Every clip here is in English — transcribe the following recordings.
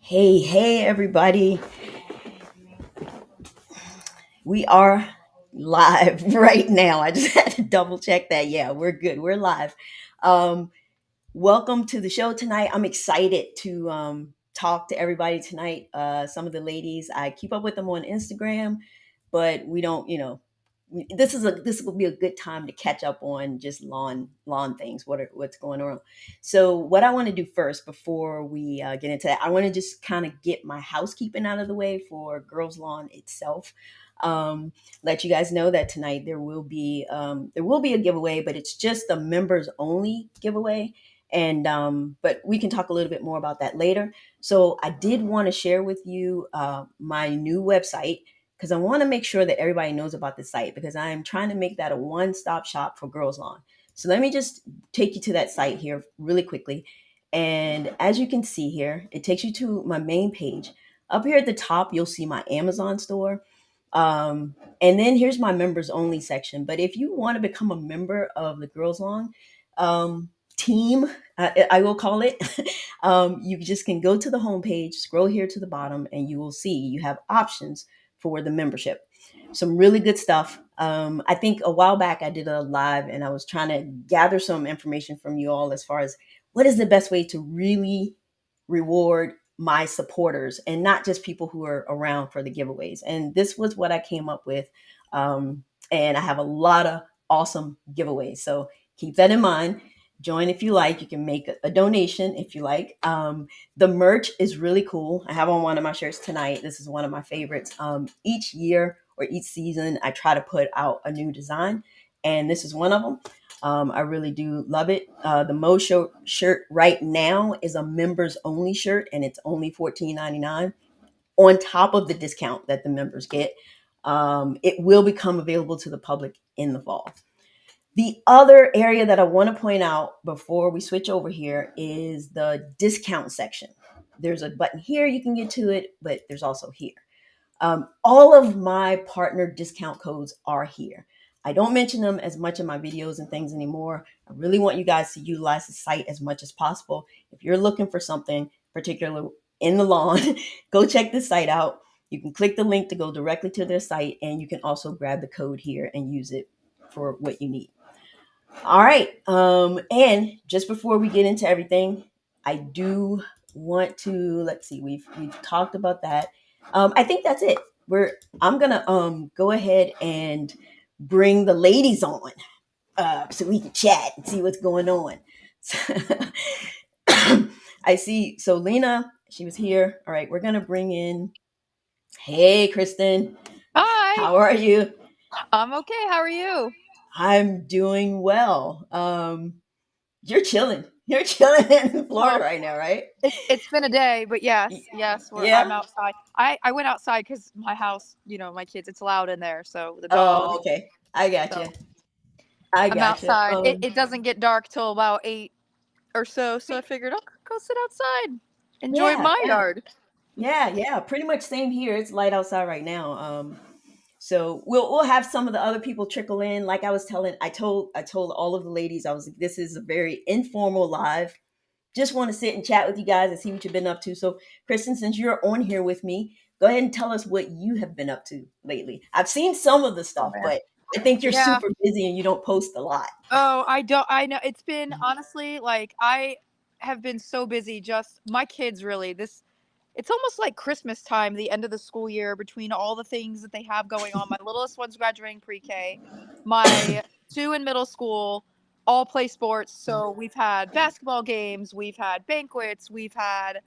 Hey, everybody. We are live right now. I just had to double check that. Yeah, we're good. We're live. Um, Welcome to the show tonight. I'm excited to talk to everybody tonight. Some of the ladies, I keep up with them on Instagram, but we don't, this will be a good time to catch up on just lawn things. What's going on? So, what I want to do first before we get into that, I want to just kind of get my housekeeping out of the way for Girlzlawn itself. Let you guys know that tonight there will be a giveaway, but it's just the members only giveaway, and but we can talk a little bit more about that later. So I did want to share with you my new website, because I want to make sure that everybody knows about the site, because I am trying to make that a one-stop shop for Girlzlawn. So let me just take you to that site here really quickly. And as you can see here, it takes you to my main page. Up here at the top, you'll see my Amazon store. And then here's my members only section. But if you want to become a member of the Girlzlawn team, I will call it, you just can go to the homepage, scroll here to the bottom, and you will see you have options for the membership. Some really good stuff. I think a while back I did a live and I was trying to gather some information from you all as far as what is the best way to really reward my supporters and not just people who are around for the giveaways. And this was what I came up with. And I have a lot of awesome giveaways. So keep that in mind. Join if you like. You can make a donation if you like. The merch is really cool. I have on one of my shirts tonight. This is one of my favorites. Each year or each season, I try to put out a new design, and this is one of them. I really do love it. The Mo Show shirt right now is a members only shirt, and it's only $14.99 on top of the discount that the members get. It will become available to the public in the fall. The other area that I want to point out before we switch over here is the discount section. There's a button here, you can get to it, but there's also here. All of my partner discount codes are here. I don't mention them as much in my videos and things anymore. I really want you guys to utilize the site as much as possible. If you're looking for something particular in the lawn, go check this site out. You can click the link to go directly to their site, and you can also grab the code here and use it for what you need. All right. And just before we get into everything, I do want to, let's see, we've talked about that. I think that's it. I'm gonna go ahead and bring the ladies on so we can chat and see what's going on. I see. So Lena, she was here. All right, we're gonna bring in. Hey, Kristen, Hi, how are you? I'm okay. How are you? I'm doing well. You're chilling. You're chilling in Florida Oh, right now, right? it's been a day, but Y- yes, I'm Yeah. outside. I went outside because my house, my kids, it's loud in there, so the Oh, dogs. okay. I got So you. I I'm got you. outside. It doesn't get dark till about 8 or so, so I figured I'll go sit outside, enjoy Yeah, my yeah, yard. yeah. Pretty much same here. It's light outside right now. So we'll have some of the other people trickle in. Like I told all of the ladies, I was like, this is a very informal live. Just want to sit and chat with you guys and see what you've been up to. So, Kristen, since you're on here with me, go ahead and tell us what you have been up to lately. I've seen some of the Oh stuff, man. but I think you're Yeah. super busy and you don't post a lot. Oh, I don't. I know it's been honestly like I have been so busy. Just my kids, really. It's almost like Christmas time, the end of the school year, between all the things that they have going on. My littlest one's graduating pre-K. My two in middle school all play sports. So we've had basketball games, we've had banquets, we've had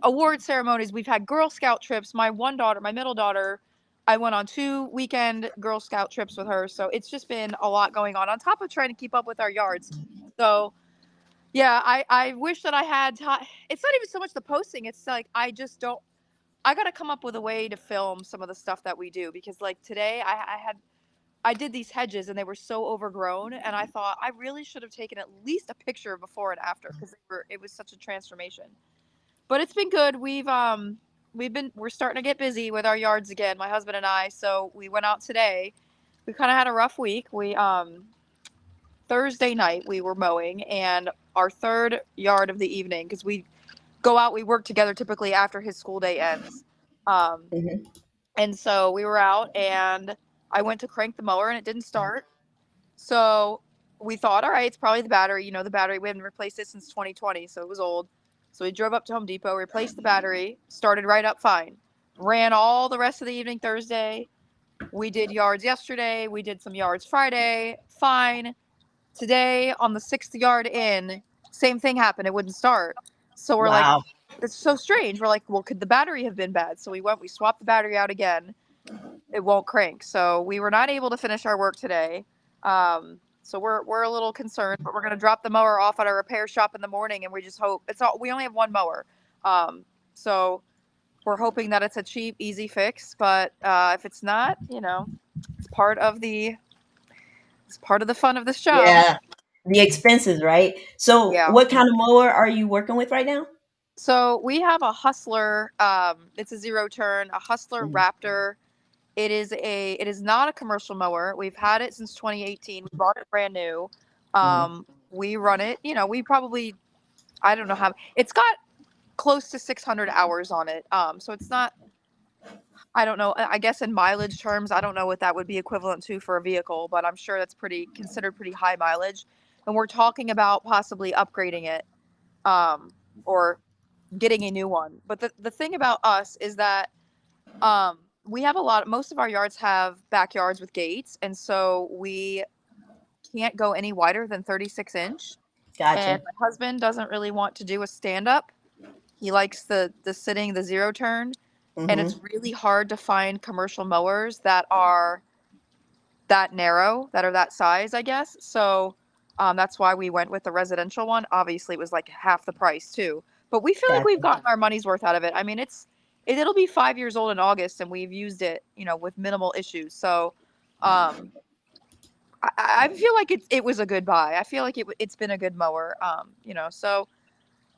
award ceremonies, we've had Girl Scout trips. My one daughter, my middle daughter, I went on 2 weekend Girl Scout trips with her. So it's just been a lot going on top of trying to keep up with our yards. So yeah, I wish that I had time. It's not even so much the posting. It's like I just don't. I got to come up with a way to film some of the stuff that we do because like today I did these hedges and they were so overgrown and I thought I really should have taken at least a picture before and after because it was such a transformation. But it's been good. We're starting to get busy with our yards again, my husband and I. So we went out today. We kind of had a rough week. We Thursday night we were mowing and our third yard of the evening because we go out. We work together typically after his school day ends. Um, Hmm. and so we were out, and I went to crank the mower and it didn't start. So we thought, all right, it's probably the battery. You know, the battery, we haven't replaced it since 2020, so it was old. So we drove up to Home Depot, replaced the battery, started right up fine. Ran all the rest of the evening Thursday. We did yards yesterday. We did some yards Friday. Fine. Today, on the sixth yard in, same thing happened. It wouldn't start. So we're like, Wow. it's so strange. We're like, well, could the battery have been bad? So we swapped the battery out again. It won't crank. So we were not able to finish our work today. So we're a little concerned, but we're gonna drop the mower off at our repair shop in the morning, and we just hope it's all. We only have one mower, so we're hoping that it's a cheap, easy fix. But if it's not, it's part of the it's part of the fun of this job. Yeah. The expenses, right? So, Yeah. what kind of mower are you working with right now? So we have a Hustler. It's a zero turn, a Hustler Mhm. Raptor. It is not a commercial mower. We've had it since 2018. We bought it brand new. Mhm. We run it. We probably, I don't know how, it's got close to 600 hours on it. So it's not, I don't know. I guess in mileage terms, I don't know what that would be equivalent to for a vehicle, but I'm sure that's pretty considered pretty high mileage. And we're talking about possibly upgrading it, or getting a new one. But the thing about us is that we have most of our yards have backyards with gates, and so we can't go any wider than 36-inch. And Gotcha. my husband doesn't really want to do a stand up. He likes the sitting, the zero turn, and it's Mhm. really hard to find commercial mowers that are that narrow, that are that size, I guess. So that's why we went with the residential one. Obviously, it was like half the price too, but we feel like we've Gotcha. gotten our money's worth out of it. I mean, it'll be 5 years old in August, and we've used it, with minimal issues. So um, I feel like it was a good buy. I feel like it's been a good mower. So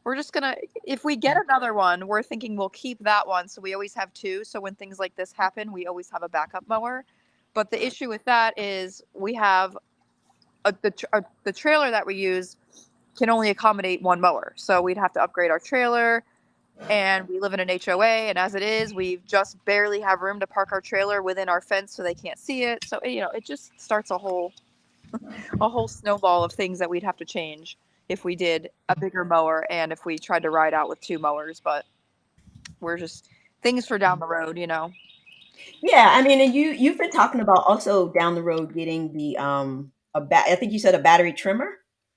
we're just gonna, if we get another one, we're thinking we'll keep that one, so we always have two. So when things like this happen, we always have a backup mower. But the issue with that is we have the trailer that we use can only accommodate one mower, so we'd have to upgrade our trailer. And we live in an HOA, and as it is, we just barely have room to park our trailer within our fence, so they can't see it. So it just starts a whole snowball of things that we'd have to change if we did a bigger mower and if we tried to ride out with two mowers. But we're just things for down the road. Yeah, I mean, and you've been talking about also down the road getting the I think you said a battery trimmer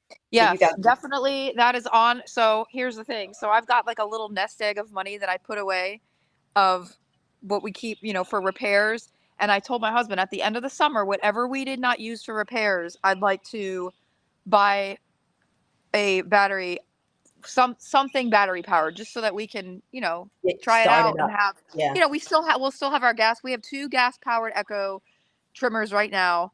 that you Yes, got. definitely that is on. So here's the thing. So I've got like a little nest egg of money that I put away of what we keep, for repairs. And I told my husband at the end of the summer, whatever we did not use for repairs, I'd like to buy a battery, something battery powered, just so that we can, Get try it out started and up. have, Yeah. we'll still have our gas. We have two gas powered Echo trimmers right now.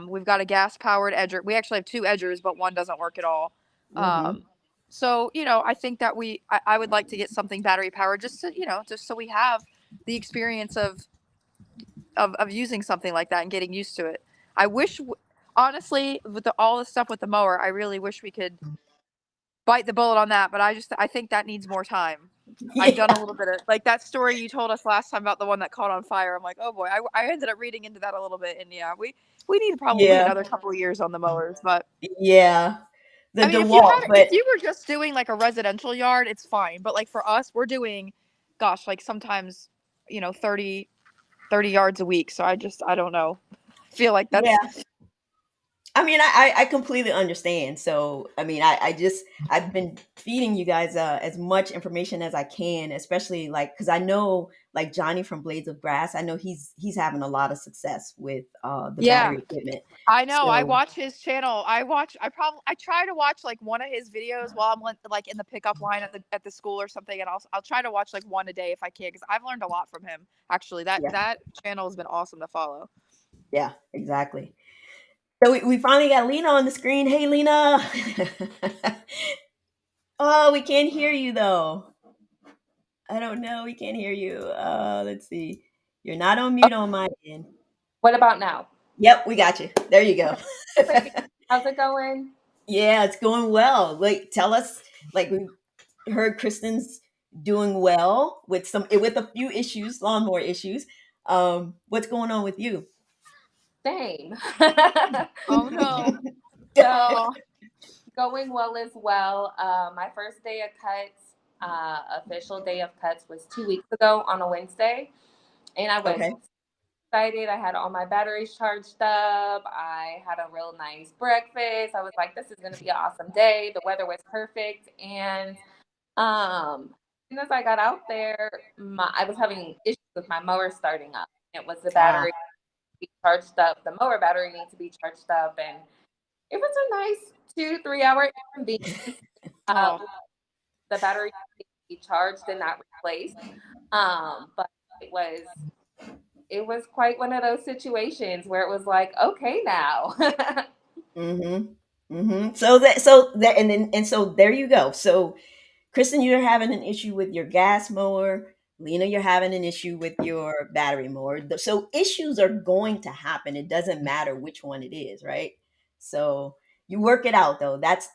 We've got a gas powered edger. We actually have two edgers, but one doesn't work at all. Mhm. So I think that I would like to get something battery powered, just so we have the experience of using something like that and getting used to it. I wish, honestly, with all the stuff with the mower, I really wish we could bite the bullet on that, but I think that needs more time. I've done a Yeah. little bit of like that story you told us last time about the one that caught on fire. I'm like, oh boy, I ended up reading into that a little bit, and yeah, we need probably Yeah. another couple of years on the mowers. But Yeah. The I mean, DeWalt, if but you were just doing like a residential yard, it's fine. But like for us, we're doing, gosh, like sometimes 30 yards a week. So I don't know. I feel like yeah. that's I mean, I completely understand. So, I mean, I've been feeding you guys as much information as I can, especially like because I know like Johnny from Blades of Grass. I know he's having a lot of success with the yeah. battery equipment. I know. I So, watch his channel. I try to watch like one of his videos while I'm like in the pickup line at the school or something, and I'll try to watch like one a day if I can, because I've learned a lot from him. Actually, that yeah, that channel has been awesome to follow. yeah, exactly. So we finally got Lena on the screen. Hey, Lena. Oh, we can't hear you though. I don't know. We can't hear you. Let's see. You're not on mute on my end. What about now? Yep, we got you. There you go. Great. How's it going? Yeah, it's going well. Like, tell us, like, heard Kristen's doing well with a few issues, lawnmower issues. What's going on with you? Same. Oh no. So going well as well. My first day of cuts, official day of cuts, was 2 weeks ago on a Wednesday, and I was Okay. excited. I had all my batteries charged up. I had a real nice breakfast. I was like, "This is going to be an awesome day." The weather was perfect, and as soon as I got out there, I was having issues with my mower starting up. It was the Ah. battery be charged up. The mower battery needs to be charged up, and it was a nice 2 3 hour inconvenience. Uh, Oh. the battery needed to be charged and not replaced. But it was it was quite one of those situations where it was like, okay, now. Mm-hmm. Mm-hmm. So there you go. So Kristen, you're having an issue with your gas mower. Lena, you're having an issue with your battery mower. So issues are going to happen. It doesn't matter which one it is, right? So you work it out though. That's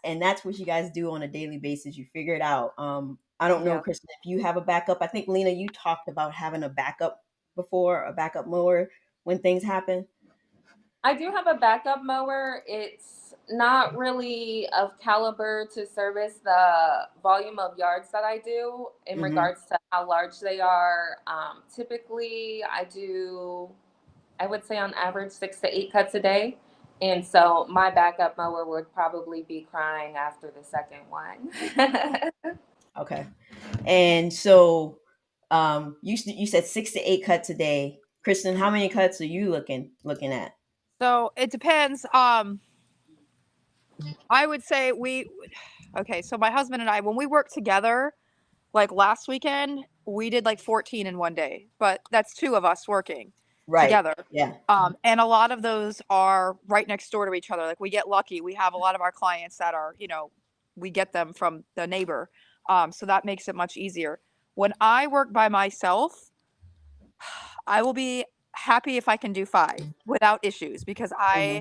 what you guys do on a daily basis. You figure it out. I don't know, Yeah. Kristen, if you have a backup. I think Lena, you talked about having a backup before, a backup mower when things happen. I do have a backup mower. It's not really of caliber to service the volume of yards that I do in Mm-hmm. regards to how large they are. Typically, I would say on average 6 to 8 cuts a day. And so my backup mower would probably be crying after the second one. Okay. And so you said 6 to 8 cuts a day. Kristen, how many cuts are you looking at? So it depends. I would say okay, so my husband and I, when we work together, like last weekend, we did like 14 in one day, but that's two of us working Right. together. Yeah. And a lot of those are right next door to each other. Like we get lucky. We have a lot of our clients that are, we get them from the neighbor. So that makes it much easier. When I work by myself, I will be happy if I can do 5 without issues because Hmm.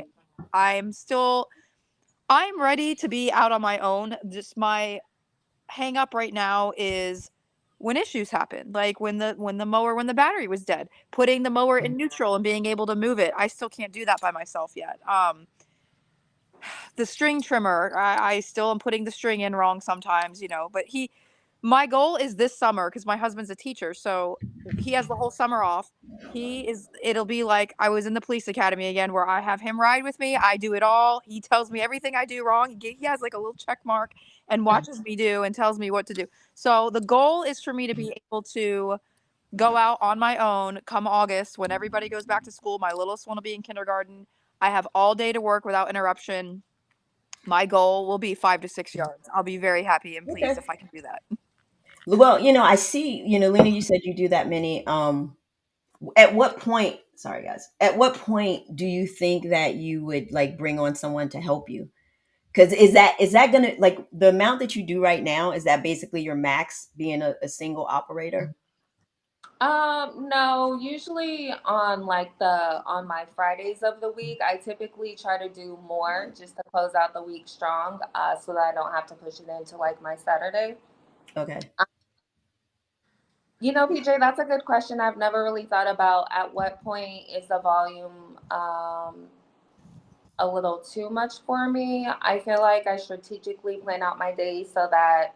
I'm still I'm ready to be out on my own. Just my hang up right now is when issues happen, like when the battery was dead, putting the mower in neutral and being able to move it. I still can't do that by myself yet. The string trimmer, I still am putting the string in wrong sometimes, but my goal is this summer because my husband's a teacher, so he has the whole summer off. It'll be like I was in the police academy again, where I have him ride with me. I do it all. He tells me everything I do wrong. He has like a little check mark and watches me do and tells me what to do. So the goal is for me to be able to go out on my own come August when everybody goes back to school. My littlest one will be in kindergarten. I have all day to work without interruption. My goal will be 5 to 6 yards. I'll be very happy and pleased Okay. if I can do that. Well, I see, Lena, you said you do that many. At what point, sorry guys, at what point do you think that you would like bring on someone to help you? Because is that gonna like the amount that you do right now, is that basically your max being a single operator? No, usually on my Fridays of the week, I typically try to do more just to close out the week strong, so that I don't have to push it into like my Saturday. Okay. PJ, that's a good question. I've never really thought about at what point is the volume a little too much for me. I feel like I strategically plan out my days so that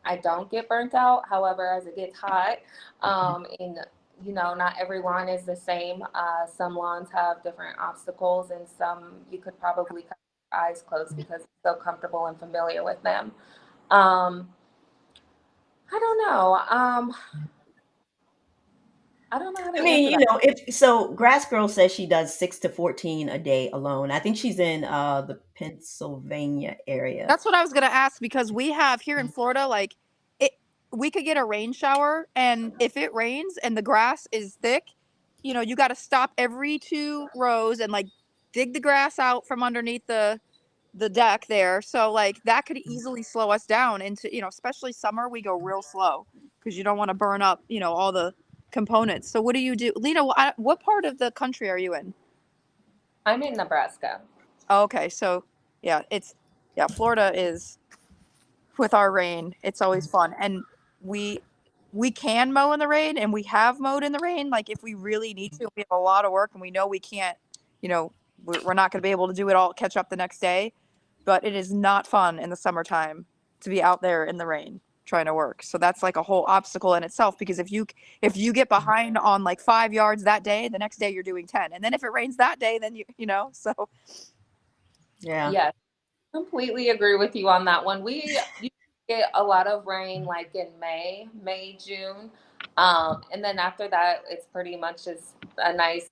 I don't get burnt out. However, as it gets hot, and not every lawn is the same. Some lawns have different obstacles, and some you could probably keep your eyes closed because you're so comfortable and familiar with them. Um, I don't know. I don't know how to I mean, answer that. if so, Grass Girl says she does 6 to 14 a day alone. I think she's in the Pennsylvania area. That's what I was gonna ask because we have here in Florida, like it. We could get a rain shower, and if it rains and the grass is thick, you got to stop every 2 rows and like dig the grass out from underneath the deck there. So like that could easily slow us down into especially summer. We go real slow because you don't want to burn up all the components. So what do you do, Lena? What part of the country are you in? I'm in Nebraska. Oh, okay, so yeah, Florida is. with our rain. It's always fun, and we we can mow in the rain, and we have mowed in the rain. Like if we really need to, we have a lot of work, and we know we can't. You know, we're not going to be able to do it all, catch up the next day. But it is not fun in the summertime to be out there in the rain trying to work. So that's like a whole obstacle in itself because if you get behind on like 5 yards that day, the next day you're doing 10, and then if it rains that day, then you know. So Yeah. Yes, completely agree with you on that one. We usually get a lot of rain like in May, June. And then after that it's pretty much just a nice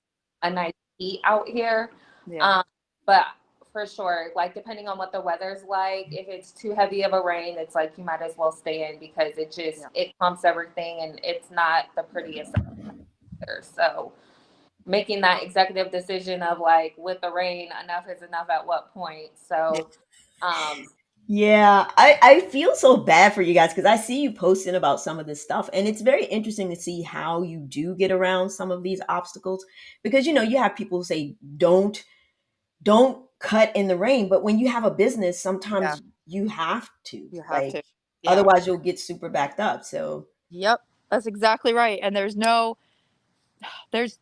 heat out here. yeah, Um, but for sure, like depending on what the weather's like, if it's too heavy of a rain, it's like you might as well stay in because yeah. it clumps everything and it's not the prettiest either. So making that executive decision of like with the rain, enough is enough at what point. So um Yeah, I feel so bad for you guys because I see you posting about some of this stuff, and it's very interesting to see how you do get around some of these obstacles. Because you have people who say don't cut in the rain, but when you have a business, Yeah, sometimes you have to, you have like, to. Yeah. otherwise you'll get super backed up. So Yep. That's exactly right. And there's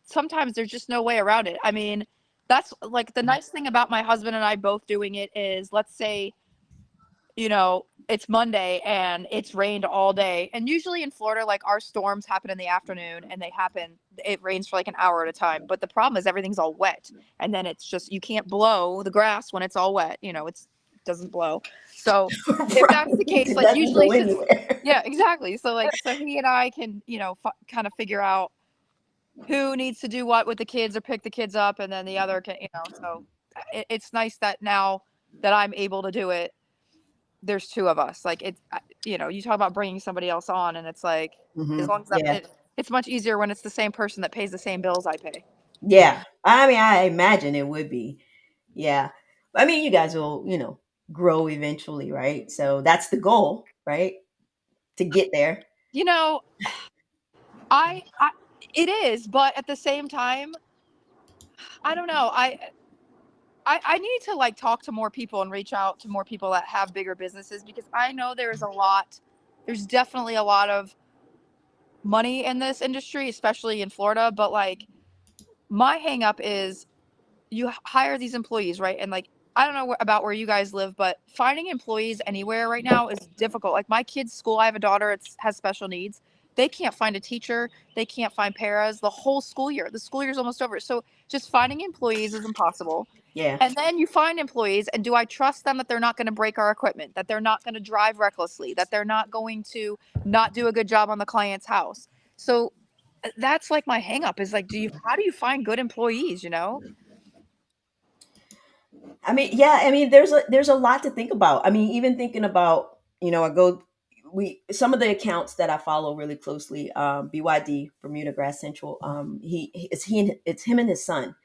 sometimes there's just no way around it. I mean, that's like the nice thing about my husband and I both doing it is, let's say, it's Monday and it's rained all day. And usually in Florida, like our storms happen in the afternoon and it rains for like an hour at a time. But the problem is everything's all wet. And then it's just, you can't blow the grass when it's all wet. It doesn't blow. So if right, that's the case, it like doesn't usually go since, anywhere. yeah, exactly. So he and I can, kind of figure out who needs to do what with the kids or pick the kids up. And then the other can, so it's nice that now that I'm able to do it, there's two of us. Like you talk about bringing somebody else on, and it's like as long as Yeah, it's much easier when it's the same person that pays the same bills I pay. yeah. I mean, I imagine it would be. Yeah, I mean, you guys will, grow eventually, right? So that's the goal, right? To get there. You know, I it is, but at the same time, I don't know. I need to like talk to more people and reach out to more people that have bigger businesses because I know there's definitely a lot of money in this industry, especially in Florida. But like my hang up is you hire these employees, right? And like, I don't know about where you guys live, but finding employees anywhere right now is difficult. Like my kid's school, I have a daughter that has special needs. They can't find a teacher. They can't find paras the whole school year. The school year is almost over. So just finding employees is impossible. Yeah. And then you find employees, and do I trust them that they're not going to break our equipment, that they're not going to drive recklessly, that they're not going to not do a good job on the client's house? So that's like my hang up is like, how do you find good employees, you know? I mean, yeah, I mean, there's a lot to think about. I mean, even thinking about, I go we some of the accounts that I follow really closely, BYD, Bermuda Grass Central. It's him and his son,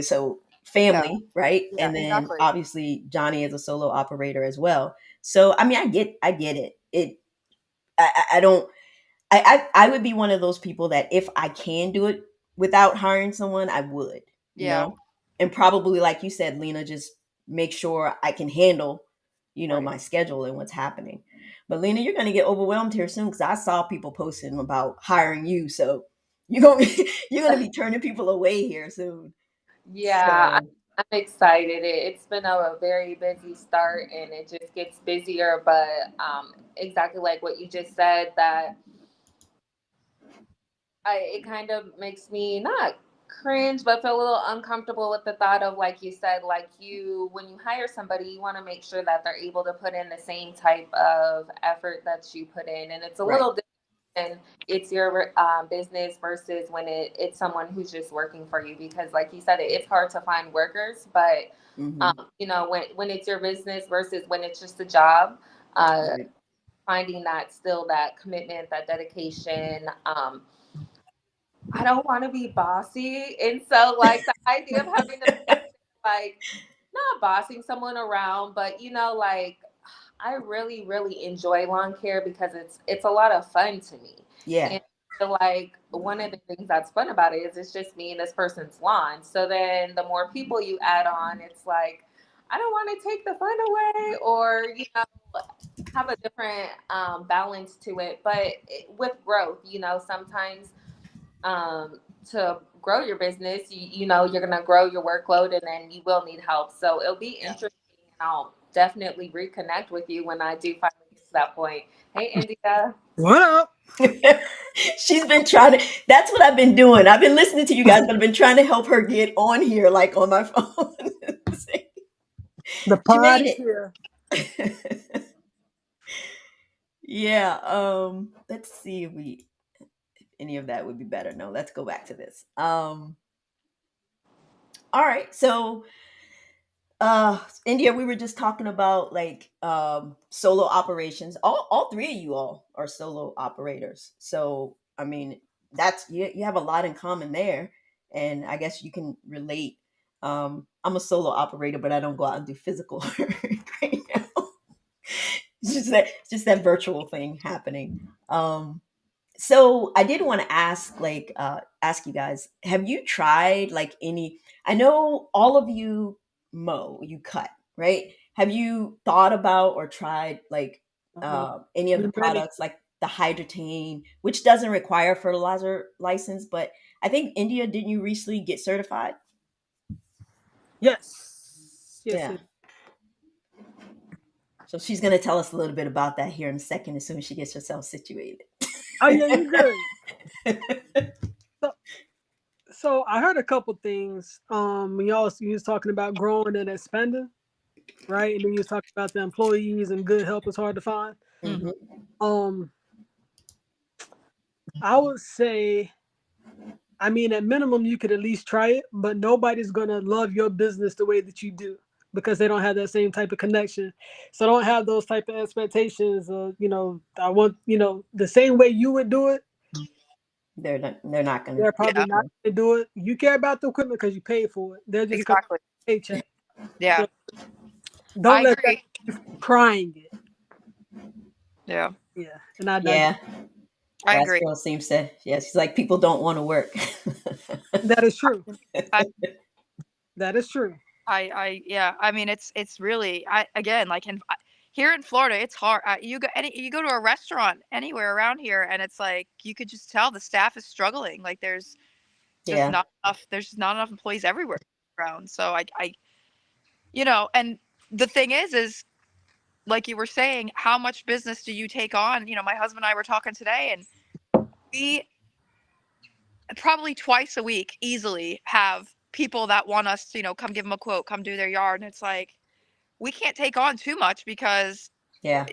so Yeah. family, right? Yeah, And then exactly. obviously Johnny is a solo operator as well. So I mean, I get it. I don't I would be one of those people that if I can do it without hiring someone, I would, Yeah. and probably like you said, Lena, just make sure I can handle, Right. my schedule and what's happening. But Lena, you're gonna get overwhelmed here soon because I saw people posting about hiring you, so you're gonna be, you're gonna be turning people away here soon. Yeah, So I'm excited. It's been a very busy start and it just gets busier, but exactly like what you just said, that it kind of makes me not cringe, but feel a little uncomfortable with the thought of, like you said, like when you hire somebody, you want to make sure that they're able to put in the same type of effort that you put in. And it's a right. little different. It's your business versus when it's someone who's just working for you, because like you said, it's hard to find workers, but Hmm. when it's your business versus when it's just a job, uh, Right. finding that commitment, that dedication. I don't want to be bossy. And so, like, the idea of having to, like, not bossing someone around, but, like, I really, really enjoy lawn care because it's a lot of fun to me. Yeah. And I feel like one of the things that's fun about it is it's just me and this person's lawn. So then the more people you add on, it's like, I don't want to take the fun away, or, have a different balance to it. But with growth, sometimes to grow your business, you're going to grow your workload and then you will need help. So it'll be Yeah. interesting. And I'll definitely reconnect with you when I do finally get to that point. Hey, India. What up? She's been trying to. That's what I've been doing. I've been listening to you guys, but I've been trying to help her get on here, like on my phone. The She pod made is here. it. Yeah. Let's see if any of that would be better. No, let's go back to this. All right. So India, we were just talking about like solo operations. All three of you all are solo operators. So I mean, that's you have a lot in common there. And I guess you can relate. I'm a solo operator, but I don't go out and do physical work right now. It's just that virtual thing happening. So I did want to ask, like, ask you guys, have you tried like any? I know all of you mow, you cut, right? Have you thought about or tried like Uh-huh. any of the Many. products, like the hydrotain, which doesn't require a fertilizer license, but I think India, didn't you recently get certified? Yes. Yes. Yeah. So she's gonna tell us a little bit about that here in a second, as soon as she gets herself situated. Oh yeah, you good. So, so I heard a couple things. When you was talking about growing and expanding, right? And then you was talking about the employees and good help is hard to find. Mhm. Hmm. Um, I would say, I mean, at minimum, you could at least try it, but nobody's gonna love your business the way that you do because they don't have that same type of connection. So don't have those type of expectations. I want the same way you would do it. They're not gonna. They're probably Yeah, not going to do it. You care about the equipment because you paid for it. They're just going to exactly. paycheck. Yeah, So I don't let that agree. keep you from trying it. Yeah, Yeah, and I digress. Yeah. I That agree. girl seems to, yeah, she's like, people don't want to work. That is true. I, That is true. yeah. I mean, it's really, again, like here in Florida, it's hard. You go to a restaurant anywhere around here, and it's like you could just tell the staff is struggling. Like Yeah. there's just not enough employees everywhere around. So and the thing is like you were saying, how much business do you take on? My husband and I were talking today, and we probably twice a week easily have people that want us to, come give them a quote, come do their yard. And it's like, we can't take on too much because, Yeah.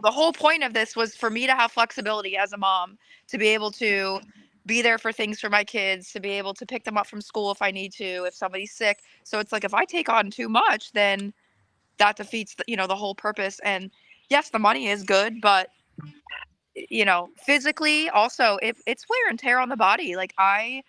the whole point of this was for me to have flexibility as a mom, to be able to be there for things for my kids, to be able to pick them up from school if I need to, if somebody's sick. So it's like, if I take on too much, then that defeats the whole purpose. And yes, the money is good, but physically also, it's wear and tear on the body. Like, I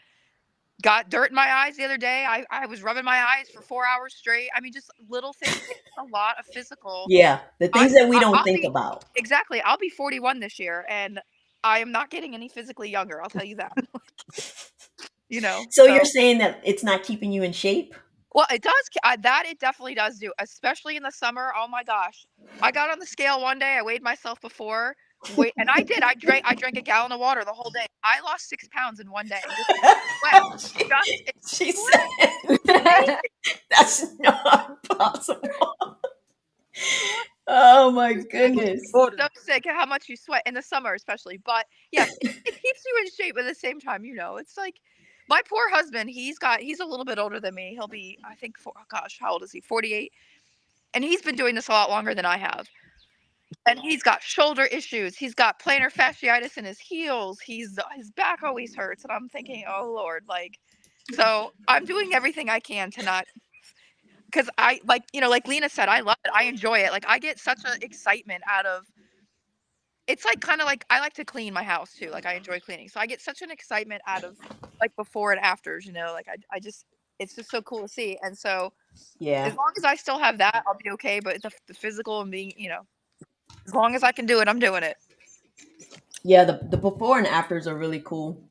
got dirt in my eyes the other day. I was rubbing my eyes for 4 hours straight. I mean, just little things. It's a lot of physical. Yeah. The things that we don't I'll think be about. exactly. I'll be 41 this year, and I am not getting any physically younger. I'll tell you that. So you're So saying that it's not keeping you in shape? well, it does. That it definitely does do, especially in the summer. Oh my gosh, I got on the scale one day. I weighed myself before. Wait, and I did. I drank a gallon of water the whole day. I lost 6 pounds in one day. Just sweat. she, Just in she sweat. said It's amazing. that's not possible. Sweat. Oh my Just makes you goodness. so Order. sick at how much you sweat in the summer, especially. But yes, it keeps you in shape. At the same time, it's like my poor husband. He's a little bit older than me. He'll be, I think, oh gosh, how old is he? 48, and he's been doing this a lot longer than I have. And he's got shoulder issues. He's got plantar fasciitis in his heels. His back always hurts, and I'm thinking, oh Lord, like. So I'm doing everything I can to not, because I like Lena said, I love it. I enjoy it. Like, I get such an excitement out of. It's like kind of like I like to clean my house too. Like, I enjoy cleaning, so I get such an excitement out of like before and afters. Like I just it's just so cool to see. And so Yeah. as long as I still have that, I'll be okay. But the physical and being, as long as I can do it, I'm doing it. Yeah, the before and afters are really cool.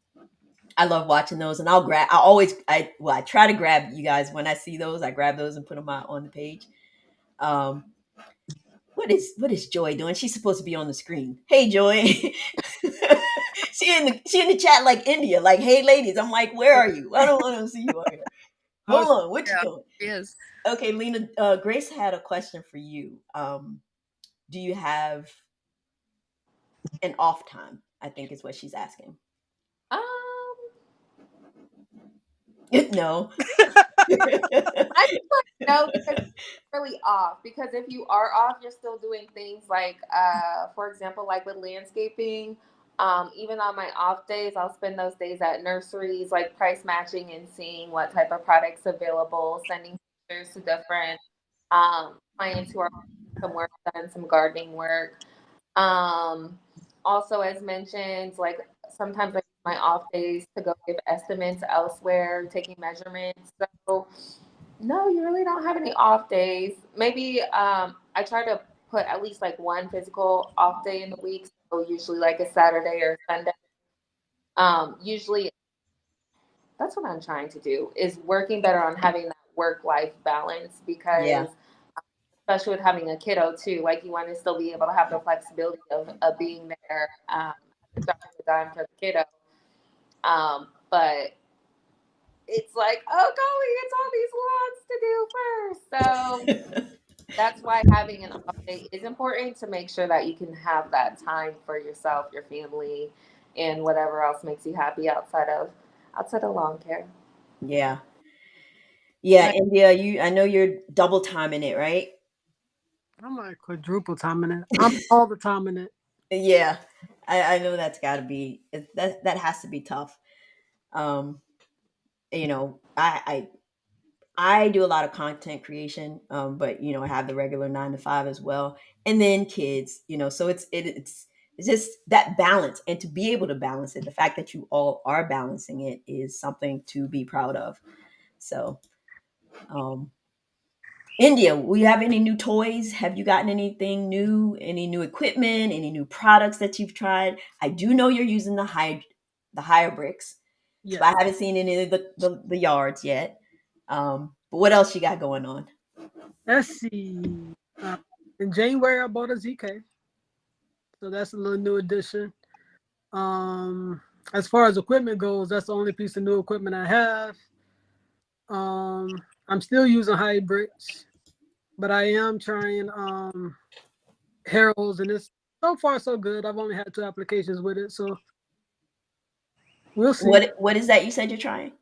I love watching those, and I try to grab you guys when I see those. I grab those and put them out on the page. Um, what is Joy doing? She's supposed to be on the screen. Hey, Joy. she in the chat like India, like, hey, ladies. I'm like, where are you? I don't want to see you on here. I was, Hold on, what you Yeah, doing? he is. Okay, Lena. Grace had a question for you. Do you have an off time? I think is what she's asking. Um, No. I feel like no, because you're really off. Because if you are off, you're still doing things like, for example, like with landscaping. Even on my off days, I'll spend those days at nurseries, like price matching and seeing what type of products available, sending pictures to different clients who are some work done, some gardening work. Um, Also, as mentioned, like sometimes I use my off days to go give estimates elsewhere, taking measurements. So no, you really don't have any off days. Maybe I try to put at least like one physical off day in the week. So usually like a Saturday or a Sunday. Usually that's what I'm trying to do is working better on having that work life balance Yeah. because especially with having a kiddo too, like you want to still be able to have the flexibility of being there at the drop of a dime for the kiddo. But it's like, oh golly, it's all these wants to do first. So that's why having an off day is important to make sure that you can have that time for yourself, your family, and whatever else makes you happy outside of lawn care. Yeah. Yeah, Right. India, I know you're double timing it, right? I'm like quadruple timing it. I'm all the time in it. Yeah. I know that's got to be that has to be tough. Um, I do a lot of content creation, but I have the regular 9 to 5 as well, and then kids. So it's just that balance, and to be able to balance it. The fact that you all are balancing it is something to be proud of. So, um, India, will you have any new toys? Have you gotten anything new? Any new equipment? Any new products that you've tried? I do know you're using the higher bricks, but I Yes. haven't seen any of the yards yet. But what else you got going on? Let's see. Uh, in January, I bought a ZK, so that's a little new addition. Um, as far as equipment goes, that's the only piece of new equipment I have. I'm still using hybrids, but I am trying Harrows, and it's so far so good. I've only had 2 applications with it, so we'll see. What is that you said you're trying?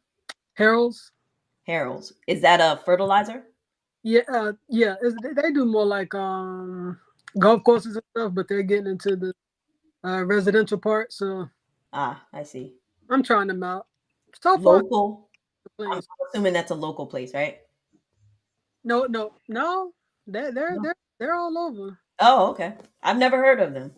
Harrows, Harold's. Is that a fertilizer? yeah, yeah, they do more like golf courses and stuff, but they're getting into the residential part, so Ah, I see. I'm trying them out. So far, Local. the I'm place. assuming that's a local place, right? No, no, no. They're No. they're they're all over. Oh, okay. I've never heard of them.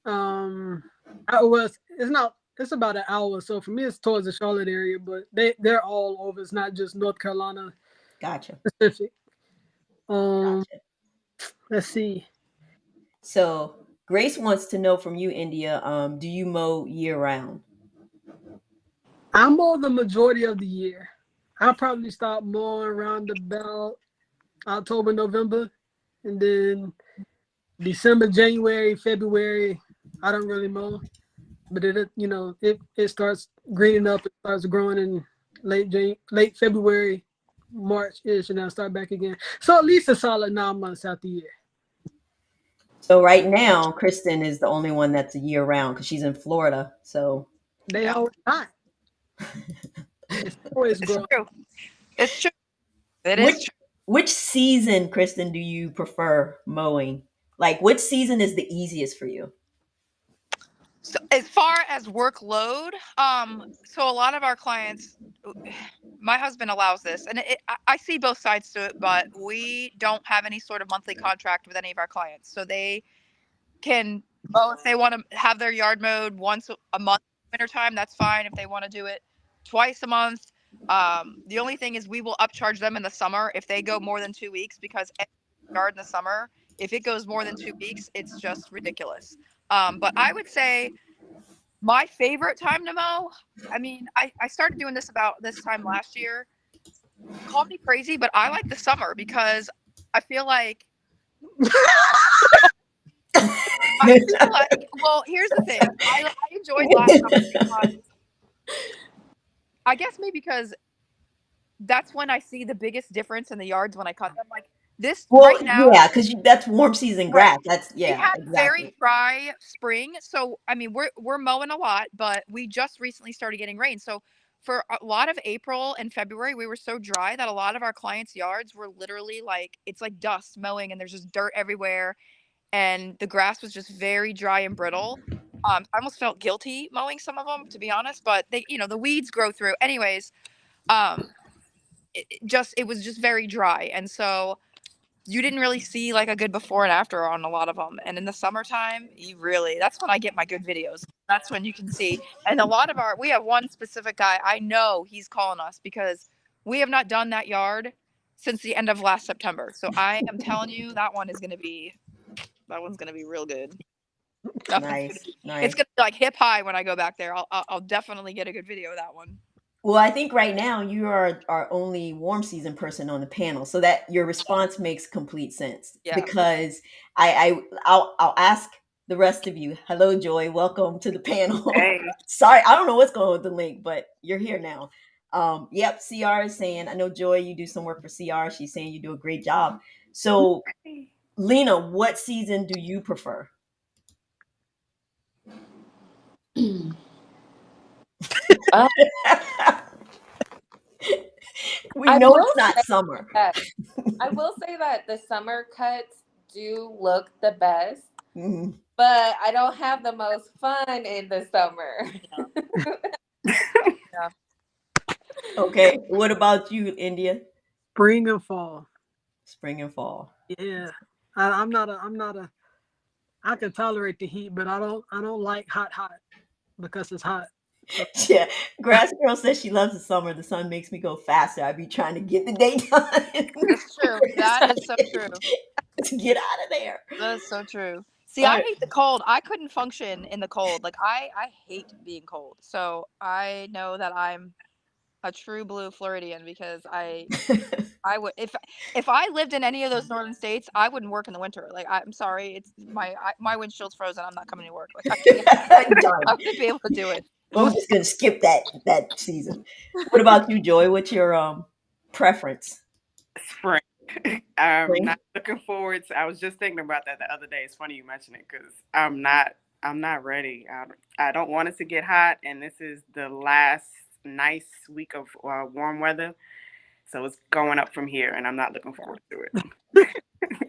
Um, I was it's not. It's about an hour, so for me, it's towards the Charlotte area, but they're all over. It's not just North Carolina Gotcha. specific. Um, Gotcha. let's see. So Grace wants to know from you, India. Do you mow year round? I'm mow the majority of the year. I'll probably stop mowing around about October, November, and then December, January, February. I don't really mow, but it starts greening up. It starts growing in late February, March ish, and I'll start back again. So at least a solid 9 months out the year. So right now, Kristen is the only one that's a year round because she's in Florida. So They Yeah, always hot. It's always it's growing. true. It's true. It is which true. which season, Kristen, do you prefer mowing? Like, which season is the easiest for you? So as far as workload, so a lot of our clients, my husband allows this, and I see both sides to it, but we don't have any sort of monthly contract with any of our clients, so they can, well, if they want to have their yard mowed once a month wintertime, that's fine. If they want to do it twice a month, the only thing is we will upcharge them in the summer if they go more than 2 weeks, because every yard in the summer, if it goes more than 2 weeks, it's just ridiculous. But I would say my favorite time to mow, I mean, I started doing this about this time last year. Call me crazy, but I like the summer because I feel like I feel like, well, here's the thing. I enjoyed last summer because I guess maybe because that's when I see the biggest difference in the yards when I cut them. Like this Well, right now, yeah, because that's warm season right. grass. That's We yeah, had a very exactly. dry spring, so I mean we're mowing a lot, but we just recently started getting rain. So for a lot of April and February, we were so dry that a lot of our clients' yards were literally like it's like dust mowing, and there's just dirt everywhere, and the grass was just very dry and brittle. I almost felt guilty mowing some of them, to be honest, but they, the weeds grow through. Anyways, um, it was just very dry, and so you didn't really see like a good before and after on a lot of them. And in the summertime, that's when I get my good videos. That's when you can see. And a lot of we have one specific guy, I know he's calling us because we have not done that yard since the end of last September. So I am telling you that one's going to be real good. Nice, It's nice. going to be like hip high when I go back there. I'll definitely get a good video of that one. Well, I think right now you are our only warm season person on the panel, so that your response makes complete sense. Yeah. Because I'll ask the rest of you. Hello, Joy. Welcome to the panel. Hey. Sorry, I don't know what's going on with the link, but you're here now. Yep, CR is saying, I know Joy, you do some work for CR. She's saying you do a great job. So, Lena, what season do you prefer? We I know will it's not say summer. that I will say that the summer cuts do look the best, Mhm. but I don't have the most fun in the summer. Yeah. Okay. What about you, India? Spring and fall. Spring and fall. Yeah. I'm not a I can tolerate the heat, but I don't like hot because it's hot. So, Yeah. Grass Girl says she loves the summer. The sun makes me go faster. I be trying to get the day done. It's true. That is so true. To get out of there. That is so true. See, All I right. hate the cold. I couldn't function in the cold. Like I hate being cold. So I know that I'm a true blue Floridian because I would if I lived in any of those northern states, I wouldn't work in the winter. Like I'm sorry, it's my windshield's frozen. I'm not coming to work. Like I can't. I Done. wouldn't be able to do it. We're just gonna skip that season. What about you, Joy? What's your preference? Spring. I'm Spring? not looking forward to. I was just thinking about that the other day. It's funny you mention it because I'm not ready. I don't want it to get hot, and this is the last nice week of warm weather, so it's going up from here, and I'm not looking forward to it.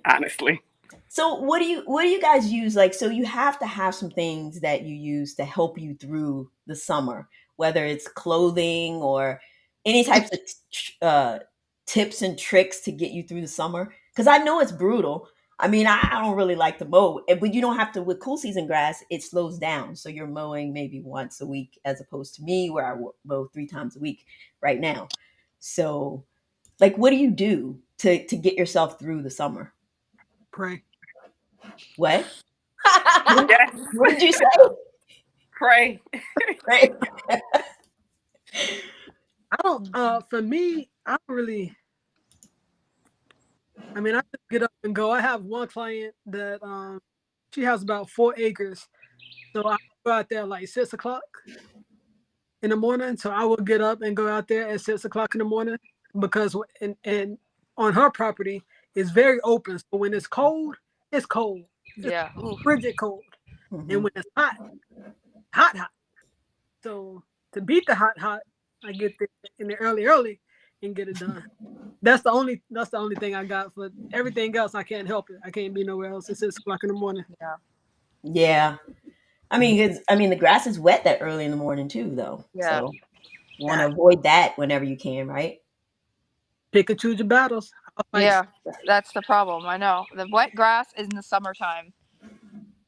Honestly. So what do you guys use? Like, so you have to have some things that you use to help you through the summer, whether it's clothing or any types of tips and tricks to get you through the summer. Because I know it's brutal. I mean, I don't really like to mow, but you don't have to. With cool season grass, it slows down, so you're mowing maybe once a week, as opposed to me, where I mow 3 times a week right now. So, like, what do you do to get yourself through the summer? pray. What? Yes. What did you say? Pray. Right. I don't for me, I don't really I mean I just get up and go. I have one client that she has about 4 acres. So I go out there like 6 o'clock in the morning. So I will get up and go out there at 6 o'clock in the morning because and on her property it's very open. So when it's cold. It's Yeah. Ooh. frigid cold. And Mhm. when it's hot, hot. So to beat the hot, I get there in the early and get it done. That's the only thing I got. For everything else I can't help it. I can't be nowhere else at 6 o'clock in the morning. Yeah. Yeah. The grass is wet that early in the morning too, though. Yeah. So you want to avoid that whenever you can, right? Pick and choose your battles. Yeah. That's the problem. I know. The wet grass is in the summertime.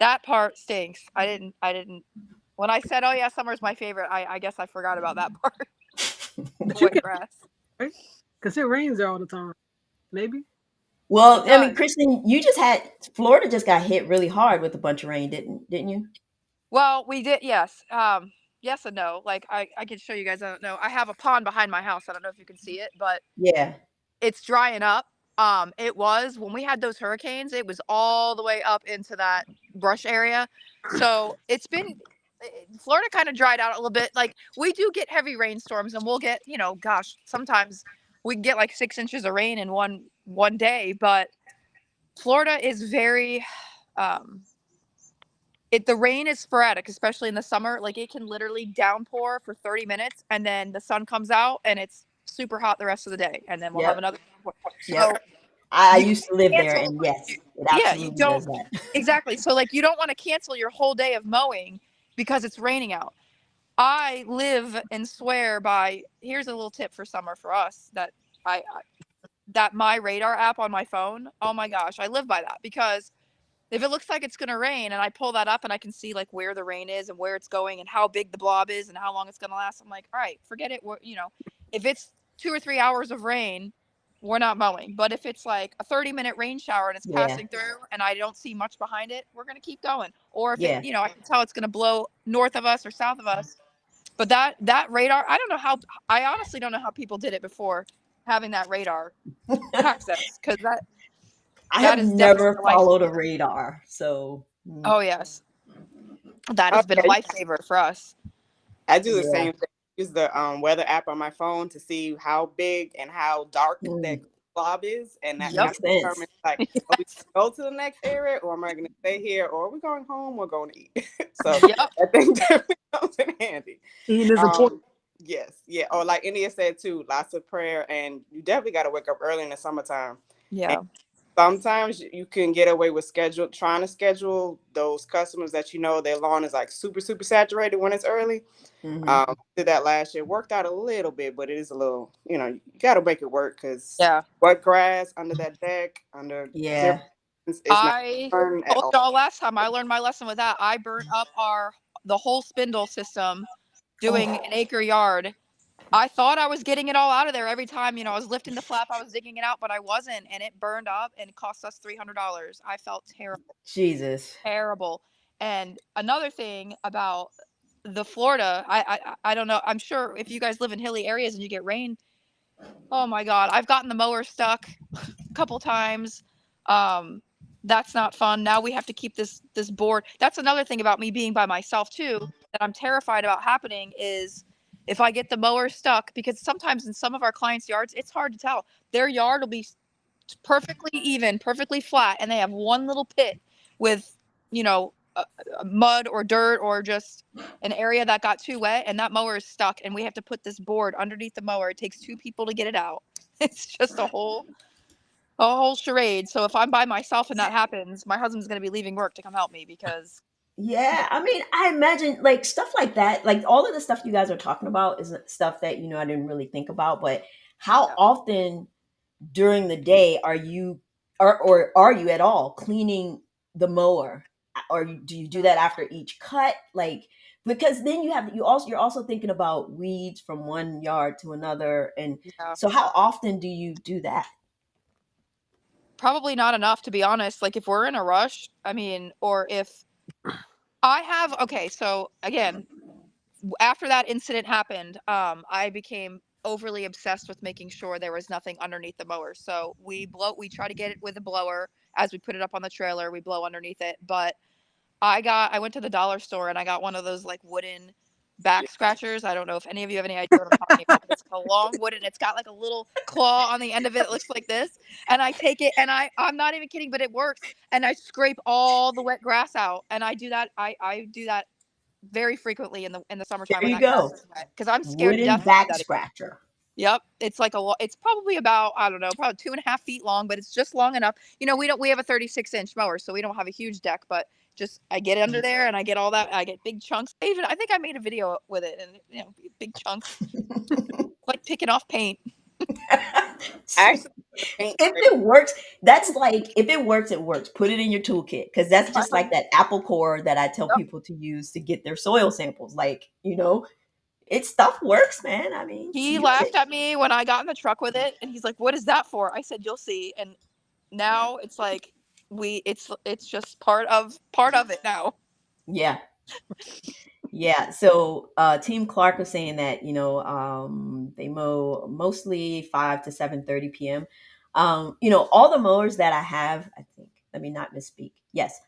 That part stinks. I didn't when I said, "Oh yeah, summer's my favorite," I guess I forgot about that part. The But you wet can, grass. right? Because it rains there all the time. Maybe. Well, It does. Kristen, you just had Florida just got hit really hard with a bunch of rain, didn't you? Well, we did, yes. Yes and no. Like I can show you guys. I don't know. I have a pond behind my house. I don't know if you can see it, but Yeah. it's drying up. It was when we had those hurricanes, it was all the way up into that brush area. So it's been Florida kind of dried out a little bit. Like we do get heavy rainstorms and we'll get, gosh, sometimes we can get like 6 inches of rain in one day, but Florida is very the rain is sporadic, especially in the summer. Like it can literally downpour for 30 minutes and then the sun comes out and it's super hot the rest of the day. And then we'll have Yep. another downpour. Yep. So I you used to live there, cancel, and yes, it yeah, you absolutely don't does that. exactly. So like you don't want to cancel your whole day of mowing because it's raining out. I live and swear by, here's a little tip for summer for us that that my radar app on my phone. Oh my gosh, I live by that because if it looks like it's going to rain and I pull that up and I can see like where the rain is and where it's going and how big the blob is and how long it's going to last, I'm like, all right, forget it. If it's 2 or 3 hours of rain, we're not mowing. But if it's like a 30-minute rain shower and it's Yeah. passing through and I don't see much behind it, we're going to keep going. Or if Yeah. I can tell it's going to blow north of us or south of us. But that radar, I honestly don't know how people did it before having that radar access because I that have is definitely never a followed a lifesaver. radar, so Oh yes, that has been a Okay. lifesaver for us. I do the yeah. same thing. Use the weather app on my phone to see how big and how dark that Mm, blob is, and that Yep. kind makes of sense. determines like, are we going to go to the next area, or am I going to stay here, or are we going home or going to eat? So Yep. I think definitely comes in handy. Eating is important. Yes, yeah. Or like India said too, lots of prayer, and you definitely got to wake up early in the summertime. And Yeah. sometimes you can get away with trying to schedule those customers that their lawn is like super super saturated when it's early. Hmm. Did that last year. Worked out a little bit, but it is a little, you got to make it work because Yeah. wet grass under that deck, under zero, Yeah. is not I fun at told all. y'all last time I learned my lesson with that. I burnt up the whole spindle system doing Oh, an acre yard. I thought I was getting it all out of there every time, I was lifting the flap, I was digging it out, but I wasn't, and it burned up and it cost us $300. I felt terrible, Jesus. terrible. And another thing about the Florida, I don't know. I'm sure if you guys live in hilly areas and you get rain, oh my God, I've gotten the mower stuck a couple times. Um, that's not fun. Now we have to keep this board. That's another thing about me being by myself too that I'm terrified about happening is if I get the mower stuck, because sometimes in some of our clients' yards, it's hard to tell. Their yard will be perfectly even, perfectly flat, and they have one little pit with, mud or dirt or just an area that got too wet, and that mower is stuck, and we have to put this board underneath the mower. It takes two people to get it out. It's just a whole charade. So if I'm by myself and that happens, my husband's going to be leaving work to come help me because Yeah, I mean, I imagine like stuff like that, like all of the stuff you guys are talking about is stuff that, I didn't really think about, but how yeah, often during the day are you or are you at all cleaning the mower? Or do you do that after each cut? Like because then you're also thinking about weeds from one yard to another. And yeah, so how often do you do that? probably not enough to be honest. Like if we're in a rush, I mean, or if I have, okay, so again, after that incident happened, I became overly obsessed with making sure there was nothing underneath the mower. So we try to get it with a blower as we put it up on the trailer. We blow underneath it. But I went to the dollar store and I got one of those like wooden back scratchers. I don't know if any of you have any idea what I'm talking about. It's a long wooden. It's got like a little claw on the end of it. It looks like this. And I take it and I'm not even kidding, but it works. And I scrape all the wet grass out. And I do that. I do that very frequently in the summertime There when you that grass go. is wet because I'm scared to Wooden death to do back that again. scratcher. Yep, it's like it's probably about I don't know, probably 2.5 feet long, but it's just long enough. We have a 36-inch mower, so we don't have a huge deck, but just I get under there and I get all that. I get big chunks. I think I made a video with it, and big chunks like picking off paint. Actually, the paint If spray. it works, that's like if it works, it works. Put it in your toolkit because that's My just like husband, that apple core that I tell yep. people to use to get their soil samples. Like, it stuff works, man. I mean, He use laughed it. at me when I got in the truck with it, and he's like, "What is that for?" I said, "You'll see." And now it's like it's just part of it now. Yeah. Yeah. So Team Clark was saying that, they mow mostly 5 to 7:30 p.m. All the mowers that I have, I think, let me not misspeak. Yes,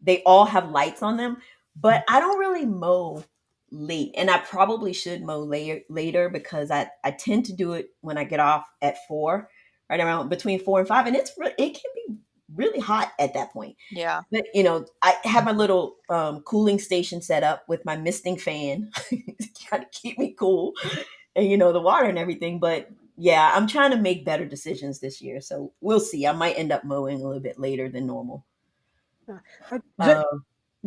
they all have lights on them, but I don't really mow late. And I probably should mow later because I tend to do it when I get off at 4, right around between 4 and 5. And it can be really hot at that point. Yeah. But I have my little cooling station set up with my misting fan to kind of keep me cool, and the water and everything. But yeah, I'm trying to make better decisions this year, so we'll see. I might end up mowing a little bit later than normal. Uh,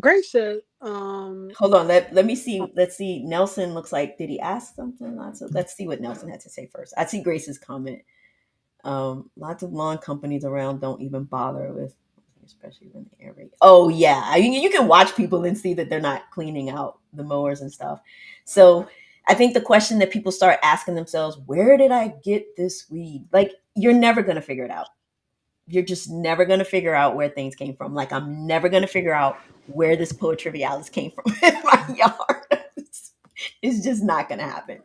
Grace said, Hold on, let me see. Let's see. Nelson looks like, did he ask something? Let's see what Nelson had to say first. I see Grace's comment. Lots of lawn companies around don't even bother with, especially when the air rate. Oh yeah, you can watch people and see that they're not cleaning out the mowers and stuff. So I think the question that people start asking themselves, where did I get this weed? Like, you're never gonna figure it out. You're just never gonna figure out where things came from. Like, I'm never gonna figure out where this poa trivialis came from in my yard. It's just not gonna happen.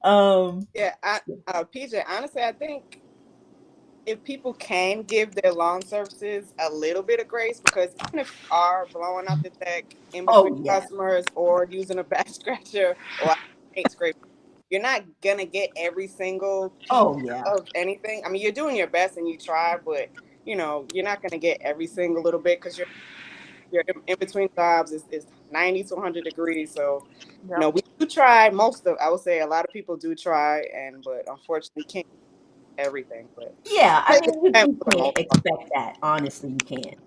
Um, Yeah, PJ, honestly, I think if people can give their lawn services a little bit of grace, because even if you are blowing out the deck in between oh yeah, customers or using a back scratcher or a paint scraper, you're not gonna get every single piece oh yeah. of anything. I mean, you're doing your best and you try, but you're not gonna get every single little bit because you're in between jobs is 90 to 100 degrees. So, Yep. we do try I would say a lot of people do try, but unfortunately can't do everything. But Yeah, I mean, you, for you the can't most part. expect that. Honestly, you can't.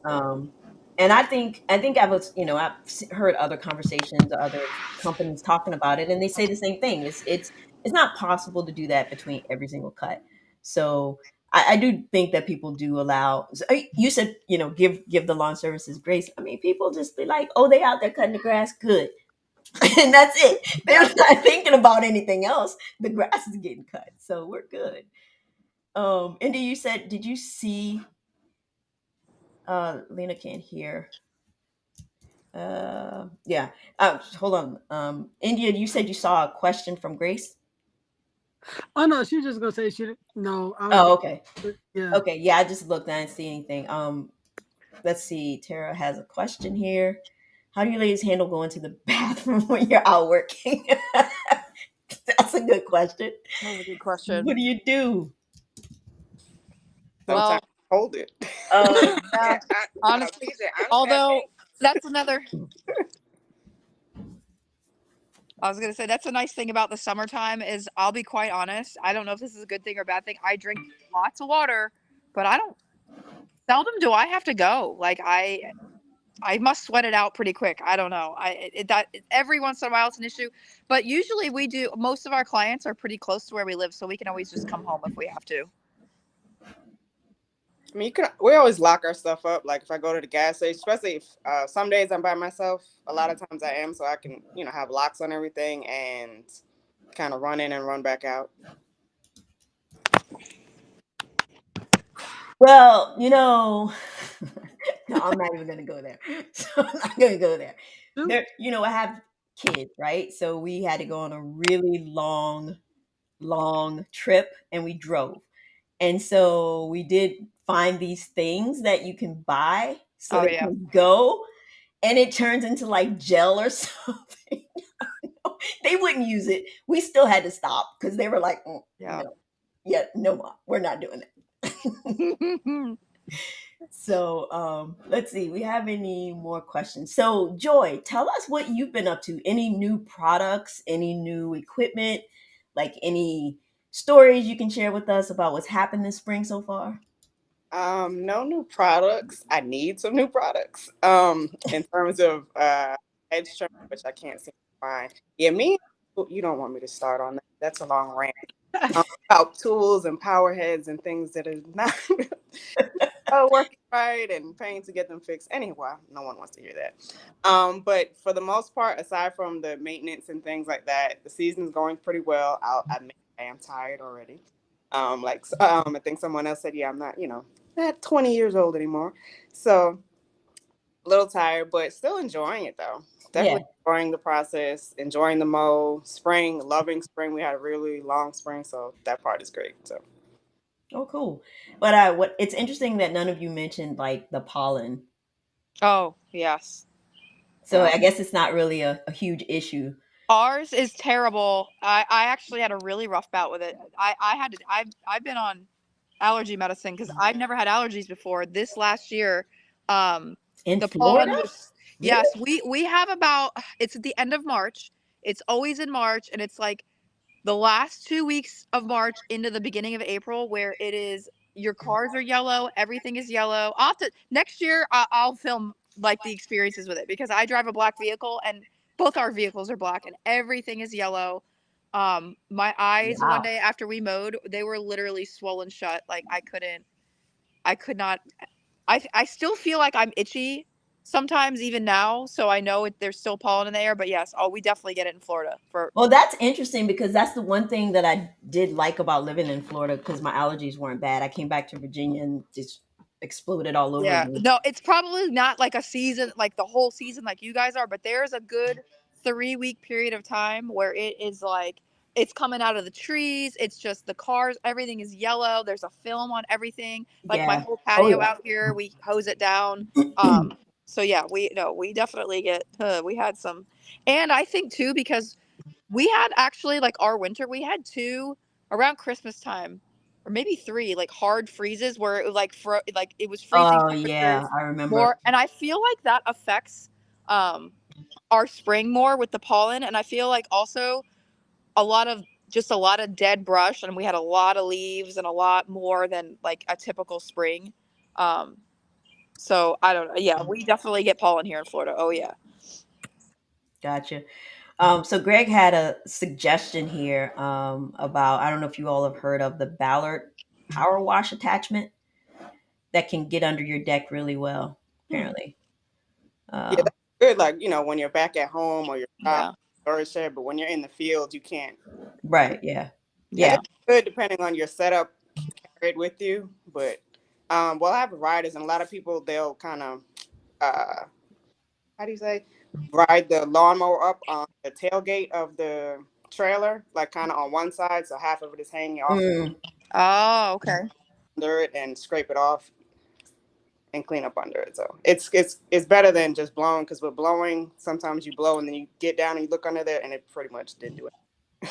Um, and I think I've heard other conversations, other companies talking about it, and they say the same thing. It's not possible to do that between every single cut. So I do think that people do allow. You said give the lawn services grace. I mean, people just be like, oh, they out there cutting the grass, good, and that's it. They're Yeah. not thinking about anything else. The grass is getting cut, so we're good. Indy, did you see, Lena can't hear. Yeah. Hold on. India, you said you saw a question from Grace? oh no, she was just gonna say no, I was Oh, gonna, okay. yeah. Okay, yeah, I just looked, I didn't see anything. Let's see. Tara has a question here. How do you ladies handle going to the bathroom when you're out working? That's a good question. That was a good question. What do you do? Sometimes Well, hold it. yeah, Yeah, honestly, PJ, honestly, I although think. that's another, I was gonna say that's a nice thing about the summertime is I'll be quite honest. I don't know if this is a good thing or a bad thing. I drink lots of water, but I don't. Seldom do I have to go. Like I must sweat it out pretty quick. I don't know. Every once in a while it's an issue, but usually we do. Most of our clients are pretty close to where we live, so we can always just come home if we have to. I mean, we always lock our stuff up. Like if I go to the gas station, especially if some days I'm by myself. A lot of times I am, so I can have locks on everything and kind of run in and run back out. Well, no, I'm not even gonna go there. So I'm not gonna go there. Shoot. I have kids, right? So we had to go on a really long, long trip, and we drove. And so we did find these things that you can buy so Oh they yeah, can go, and it turns into like gel or something. They wouldn't use it. We still had to stop because they were like, yeah. no, yeah, no, Mom, we're not doing that. So let's see. We have any more questions? So Joy, tell us what you've been up to. Any new products? Any new equipment? Like any stories you can share with us about what's happened this spring so far? No new products. I need some new products. In terms of edge trim, which I can't seem to find. Yeah, me. You don't want me to start on that. That's a long rant. About tools and power heads and things that are not working right and paying to get them fixed. Anyway, no one wants to hear that. But for the most part, aside from the maintenance and things like that, the season is going pretty well. I'll admit I am tired already. I think someone else said, yeah, I'm not 20 years old anymore. So a little tired, but still enjoying it though. Yeah. Definitely enjoying the process, enjoying the mow, spring, loving spring. We had a really long spring, so that part is great. So Oh, cool. But what it's interesting that none of you mentioned like the pollen. Oh, yes. So Yeah. I guess it's not really a huge issue. Ours is terrible. I actually had a really rough bout with it. I had to I've been on allergy medicine because I've never had allergies before. This last year, um, In the Florida? pollen was Really? yes. We have about it's at the end of March. It's always in March, and it's like the last 2 weeks of March into the beginning of April, where it is your cars are yellow, everything is yellow. I'll have to, next year, I'll film like the experiences with it because I drive a black vehicle and both our vehicles are black and everything is yellow. My eyes one Wow. day after we mowed, they were literally swollen shut. Like I could not. I still feel like I'm itchy sometimes even now, so I know there's still pollen in the air. But yes, oh, we definitely get it in Florida for Well, that's interesting because that's the one thing that I did like about living in Florida because my allergies weren't bad. I came back to Virginia and just exploded all over yeah. again. No, it's probably not like a season, like the whole season, like you guys are, but there's a good 3 week period of time where it is like it's coming out of the trees. It's just the cars, everything is yellow. There's a film on everything. Like my Yeah. whole Oh patio out here, we hose it down. yeah. So yeah, we no, we definitely get. We had some, and I think too because we had actually like our winter, we had two around Christmas time, or maybe three, like hard freezes where it was like like it was freezing Oh yeah, temperatures I remember. more, and I feel like that affects um our spring more with the pollen, and I feel like also a lot of just a lot of dead brush, and we had a lot of leaves and a lot more than like a typical spring. Um, so I don't know. Yeah, we definitely get pollen here in Florida. Oh yeah. Gotcha. So Greg had a suggestion here about I don't know if you all have heard of the Ballard power wash attachment that can get under your deck really well. Hmm. Apparently, Yeah, uh, that's good. Like, when you're back at home or you're out Yeah. or shed, but when you're in the field, you can't. right? Yeah, And yeah. Yeah. it's good depending on your setup, carry it with you. But well, I have riders, and a lot of people they'll kind of uh, how do you say, ride the lawnmower up on the tailgate of the trailer, like kind of on one side, so half of it is hanging off Mm, Oh, okay. under it, and scrape it off and clean up under it. So it's better than just blowing, because with blowing, sometimes you blow and then you get down and you look under there, and it pretty much didn't do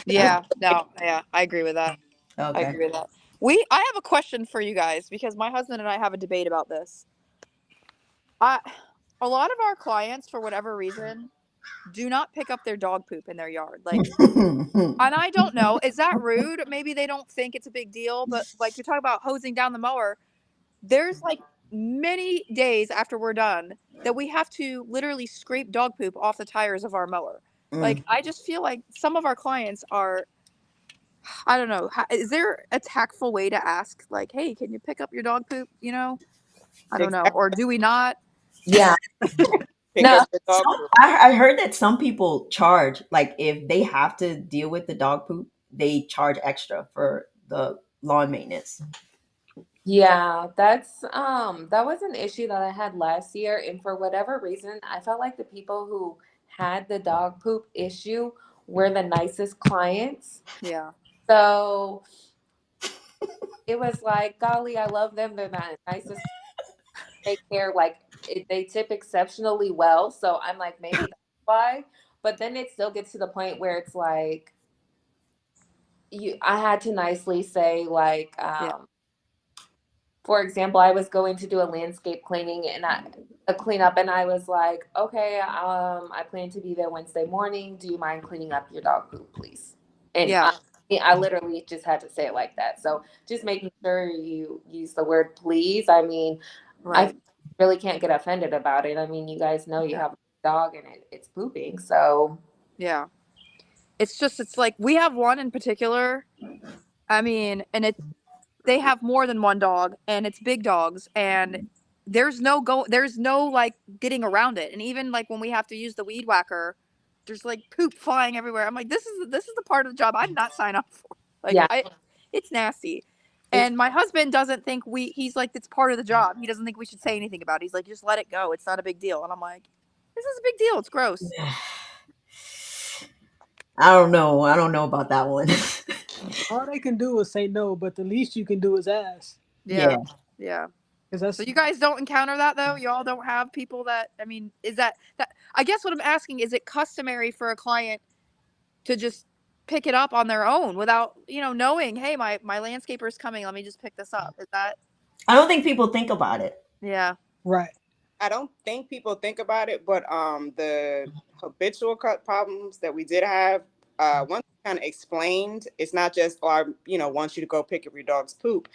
Yeah, no, yeah, I agree with that. I okay. agree with that. I have a question for you guys because my husband and I have a debate about this. I, a lot of our clients, for whatever reason, do not pick up their dog poop in their yard. Like, and I don't know, is that rude? Maybe they don't think it's a big deal, but like you're talking about hosing down the mower, there's like many days after we're done that we have to literally scrape dog poop off the tires of our mower. Like, Mm. I just feel like some of our clients are I don't know. Is there a tactful way to ask, like, "Hey, can you pick up your dog poop?" I don't it. know, or do we not? Yeah. Pick No. up the dog Some, poop. I heard that some people charge, like if they have to deal with the dog poop, they charge extra for the lawn maintenance. Yeah, that was an issue that I had last year, and for whatever reason, I felt like the people who had the dog poop issue were the nicest clients. Yeah, So it was like, golly, I love them. They're the nicest. Take care. Like they tip exceptionally well. So I'm like, maybe that's why. But then it still gets to the point where it's like I had to nicely say like, yeah, for example, I was going to do a landscape cleaning and a cleanup, and I was like, okay, I plan to be there Wednesday morning. Do you mind cleaning up your dog poop, please? And yeah, I literally just had to say it like that. So just making sure you use the word please. I mean, I right. really can't get offended about it. I mean, you guys know you Yeah, have a dog and it's pooping. So yeah. It's like we have one in particular. I mean, and they have more than one dog, and it's big dogs, and there's no like getting around it. And even like when we have to use the weed whacker, there's like poop flying everywhere. I'm like, this is the part of the job I did not sign up for. Like yeah, it's nasty. it's And my husband doesn't think he's like, it's part of the job. He doesn't think we should say anything about it. He's like, just let it go. It's not a big deal. And I'm like, this is a big deal. It's gross. I don't know. I don't know about that one. All they can do is say no, but the least you can do is ask. Yeah. Yeah. Yeah. Because So that's you guys don't encounter that though? Y'all don't have people that, I mean, is that I guess what I'm asking, is it customary for a client to just pick it up on their own without, knowing, hey, my landscaper's coming, let me just pick this up. Is that I don't think people think about it. yeah. right. I don't think people think about it, but the habitual cut problems that we did have, once kind of explained, it's not just oh, I want you to go pick up your dog's poop.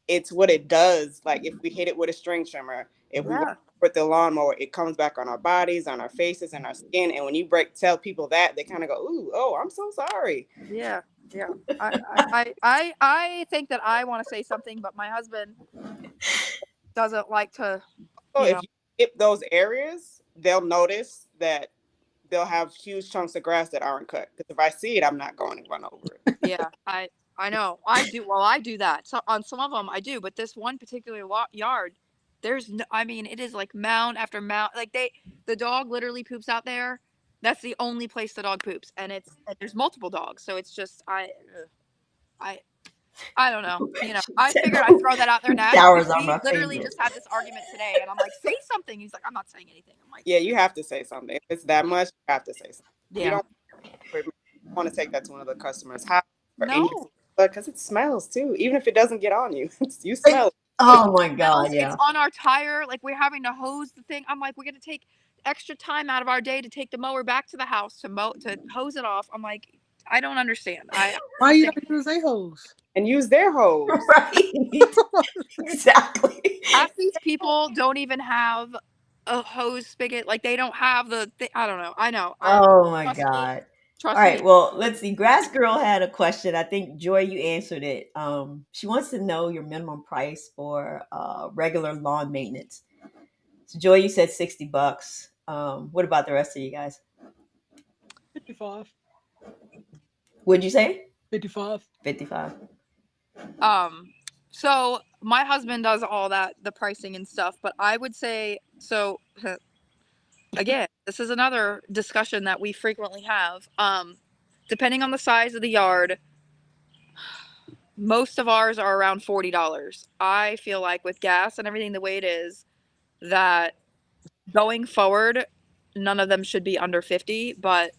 It's what it does. Like if we hit it with a string trimmer, if we Yeah. with the lawnmower, it comes back on our bodies, on our faces, and our skin. And when you tell people that, they kind of go, "Ooh, oh, I'm so sorry." Yeah. Yeah. I think that I want to say something, but my husband doesn't like to, So you know. if you skip those areas, they'll notice that they'll have huge chunks of grass that aren't cut. Because if I see it, I'm not going to run over it. Yeah, I know. I do. Well, I do that. So on some of them I do, but this one particular yard, there's no, I mean, it is like mound after mound. Like the dog literally poops out there. That's the only place the dog poops, and there's multiple dogs, so it's just I I don't know. I figured I'd throw that out there now because Showers are we my literally favorite. just had this argument today, and I'm like, say something. He's like, I'm not saying anything. I'm like, Yeah, you have to say something. If it's that much, you have to say something. You yeah, don't want to take that to one of the customers' house or any, no. because it smells too. Even if it doesn't get on you, you Like, smell it. It oh my smells. god, It's yeah. on our tire. Like we're having to hose the thing. I'm like, we're gonna take extra time out of our day to take the mower back to the house to hose it off. I'm like, I don't understand. I don't Why you understand. don't use a hose? And use their hose. Right. Exactly. Half these people don't even have a hose spigot. Like they don't have I don't know. I know. Oh my Trust me. god. All Trust right. me. Well, let's see. Grass Girl had a question. I think Joy, you answered it. She wants to know your minimum price for regular lawn maintenance. So Joy, you said $60. What about the rest of you guys? 55. What'd you say? 55. 55. Um. So my husband does all that, the pricing and stuff. But I would say so. Again, this is another discussion that we frequently have. Depending on the size of the yard, most of ours are around $40. I feel like with gas and everything the way it is, that going forward, none of them should be under 50, but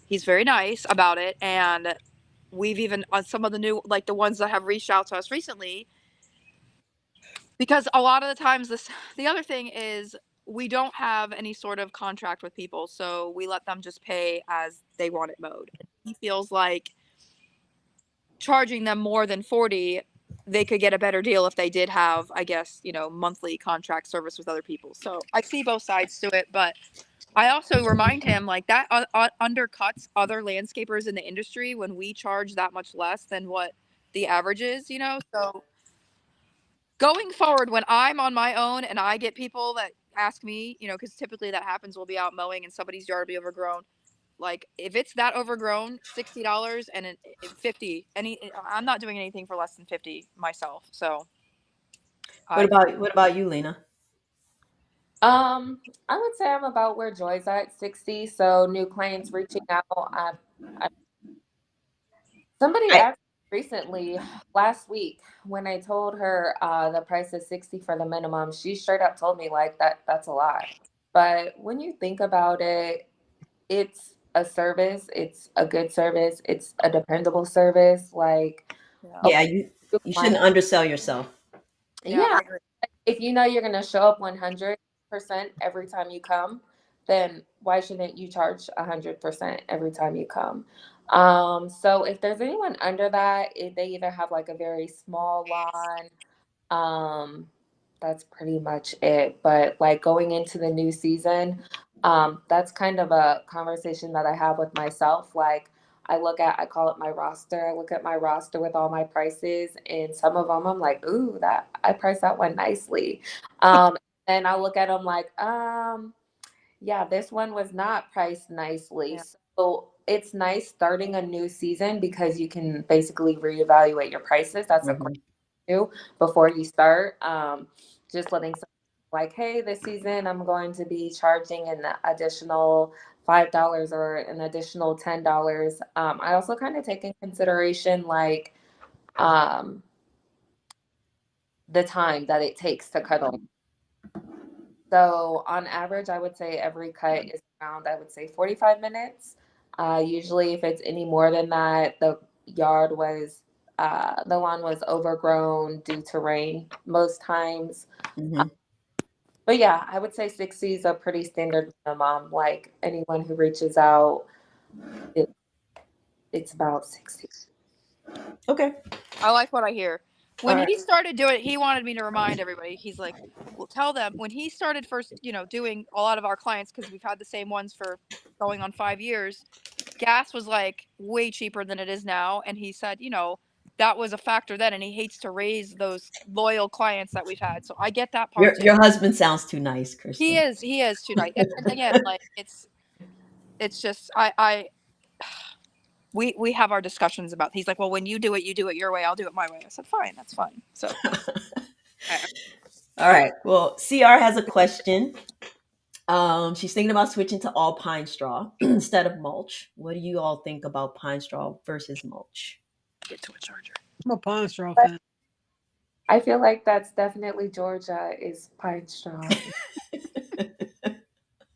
he's very nice about it. And we've even on some of the new, like the ones that have reached out to us recently, because a lot of the times the other thing is we don't have any sort of contract with people, so we let them just pay as they want it mowed. He feels like charging them more than 40, they could get a better deal if they did have, I guess, monthly contract service with other people. So I see both sides to it, but I also remind him like that undercuts other landscapers in the industry when we charge that much less than what the average is. So going forward, when I'm on my own and I get people that ask me, because typically that happens, we'll be out mowing and somebody's yard will be overgrown. Like if it's that overgrown, $60 and 50. I'm not doing anything for less than 50 myself. So What I about you, Lena? I would say I'm about where Joy's at, 60. So new clients reaching out. I Somebody I asked me recently last week when I told her the price is 60 for the minimum. She straight up told me like that's a lot. But when you think about it, it's a service, it's a good service, it's a dependable service. Like, yeah. okay, yeah, you client, shouldn't undersell yourself. Yeah, yeah, I agree. if you know you're gonna show up 100% every time you come, then why shouldn't you charge 100% every time you come? So if there's anyone under that, if they either have like a very small lawn, um, that's pretty much it. But like going into the new season, that's kind of a conversation that I have with myself. Like I call it my roster. I look at my roster with all my prices, and some of them I'm like, ooh, that I priced that one nicely. And I look at them like, yeah, this one was not priced nicely. Yeah, So it's nice starting a new season because you can basically reevaluate your prices. That's a Mhm. do before you start. Just letting some like, hey, this season I'm going to be charging an additional $5 or an additional $10. I also kind of take in consideration like um, the time that it takes to cut on. So on average, I would say every cut is around, I would say 45 minutes. Usually, if it's any more than that, the lawn was overgrown due to rain most times. Uh, Hmm. but yeah, I would say 60 is a pretty standard minimum. Like anyone who reaches out, it, it's about 60. Okay. I like what I hear. All When right. he started doing it, he wanted me to remind everybody. He's like, "Well, tell them when he started first, doing a lot of our clients because we've had the same ones for going on 5 years. Gas was like way cheaper than it is now, and he said, that was a factor then, and he hates to raise those loyal clients that we've had. So I get that part Your too. husband sounds too nice, He Kristen. is, he is too nice, and again, like it's just I we have our discussions about. He's like, well, when you do it your way. I'll do it my way. I said, fine, that's fine. So. I, All right. Well, CR has a question. She's thinking about switching to all pine straw instead of mulch. What do you all think about pine straw versus mulch? Get to a charger. I'm a Pine Straw But fan. I feel like that's definitely Georgia is pine straw.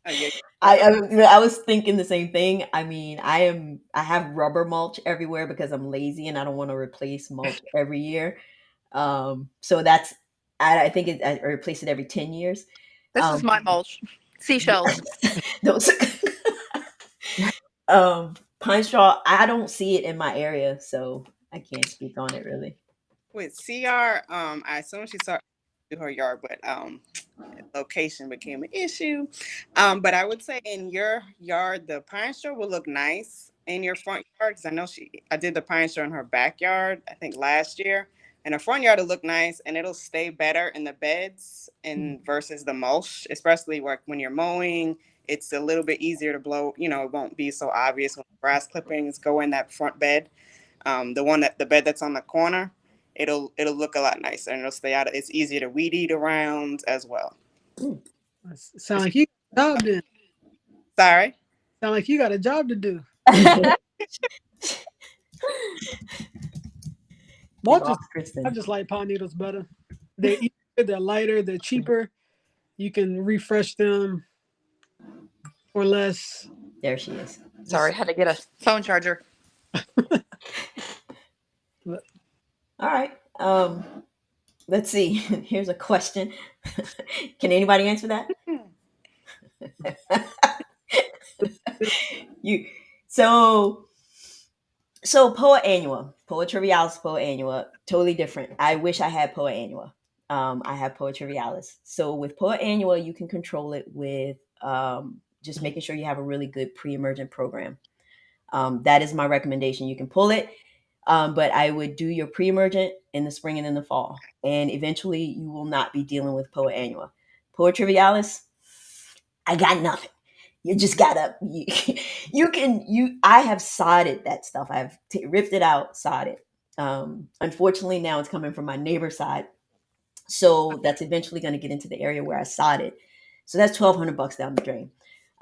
yeah, I, I was thinking the same thing. I mean, I have rubber mulch everywhere because I'm lazy and I don't want to replace mulch every year. So that's I think I replace it every 10 years. This is Um, my mulch. Seashells. those pine straw. I don't see it in my area, so I can't speak on it really. with CR, I assume she saw do her yard, but location became an issue. But I would say in your yard, the pine straw will look nice in your front yard because I did the pine straw in her backyard, I think last year. And her front yard will look nice and it'll stay better in the beds and versus the mulch, especially like when you're mowing. It's a little bit easier to blow. It won't be so obvious when grass clippings go in that front bed. The bed that's on the corner, it'll look a lot nicer and it'll stay out. It's easier to weed eat around as well. Mm. Sound like you got a job then. Sorry. Sound like you got a job to do. We Mulch is, lost I Kristen. just like pine needles better. They're easier, they're lighter, they're cheaper. You can refresh them for less. There she is. Sorry, Just had to get a phone charger. All right. Let's see. Here's a question. Can anybody answer that? You so Poa annua, Poa trivialis, Poa annua, totally different. I wish I had Poa annua. I have Poa trivialis. So with Poa annua, you can control it with just making sure you have a really good pre-emergent program. That is my recommendation. You can pull it, but I would do your pre-emergent in the spring and in the fall, and eventually you will not be dealing with Poa annua. Poa trivialis, I got nothing. You just gotta I have sodded that stuff. I've ripped it out, sodded. Unfortunately, now it's coming from my neighbor's side, so that's eventually going to get into the area where I sodded. So that's $1,200 down the drain.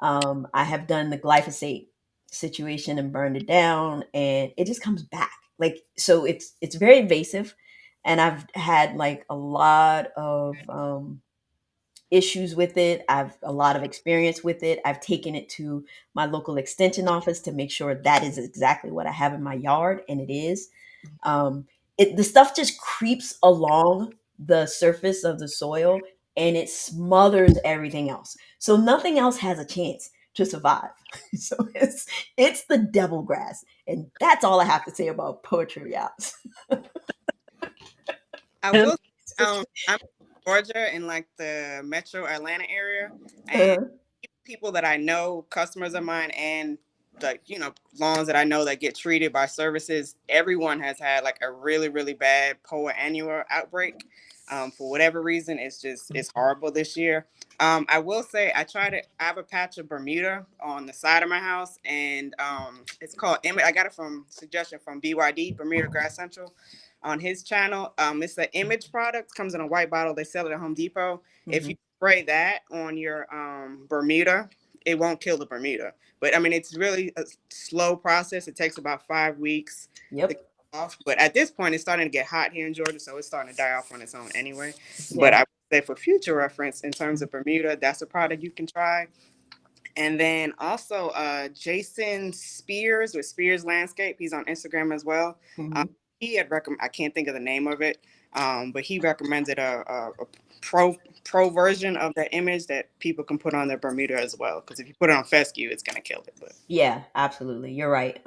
I have done the glyphosate situation and burned it down, and it just comes back. Like so, it's very invasive, and I've had like a lot of issues with it. I've a lot of experience with it. I've taken it to my local extension office to make sure that is exactly what I have in my yard, and it is. Um, the stuff just creeps along the surface of the soil and it smothers everything else. So nothing else has a chance to survive. So it's the devil grass, and that's all I have to say about poetry. Yes. I hemp. will. I'm in Georgia in like the Metro Atlanta area, and Uh, people that I know, customers of mine, and like lawns that I know that get treated by services. Everyone has had like a really really bad Poa annua outbreak. For whatever reason, it's horrible this year. I will say I have a patch of Bermuda on the side of my house, and it's called Image. I got it from suggestion from BYD Bermuda Grass Central on his channel. It's the Image product. Comes in a white bottle. They sell it at Home Depot. If mhm. you spray that on your Bermuda, it won't kill the Bermuda. But I mean, it's really a slow process. It takes about 5 weeks to Yep. kill off. But at this point, it's starting to get hot here in Georgia, so it's starting to die off on its own anyway. But Yeah. I would say for future reference, in terms of Bermuda, that's a product you can try. And then also Jason Spears with Spears Landscape. He's on Instagram as well. Um, Hmm. he had I can't think of the name of it, but he recommended a pro version of that image that people can put on their Bermuda as well. Because if you put it on fescue, it's gonna kill it. But Yeah, absolutely. You're right.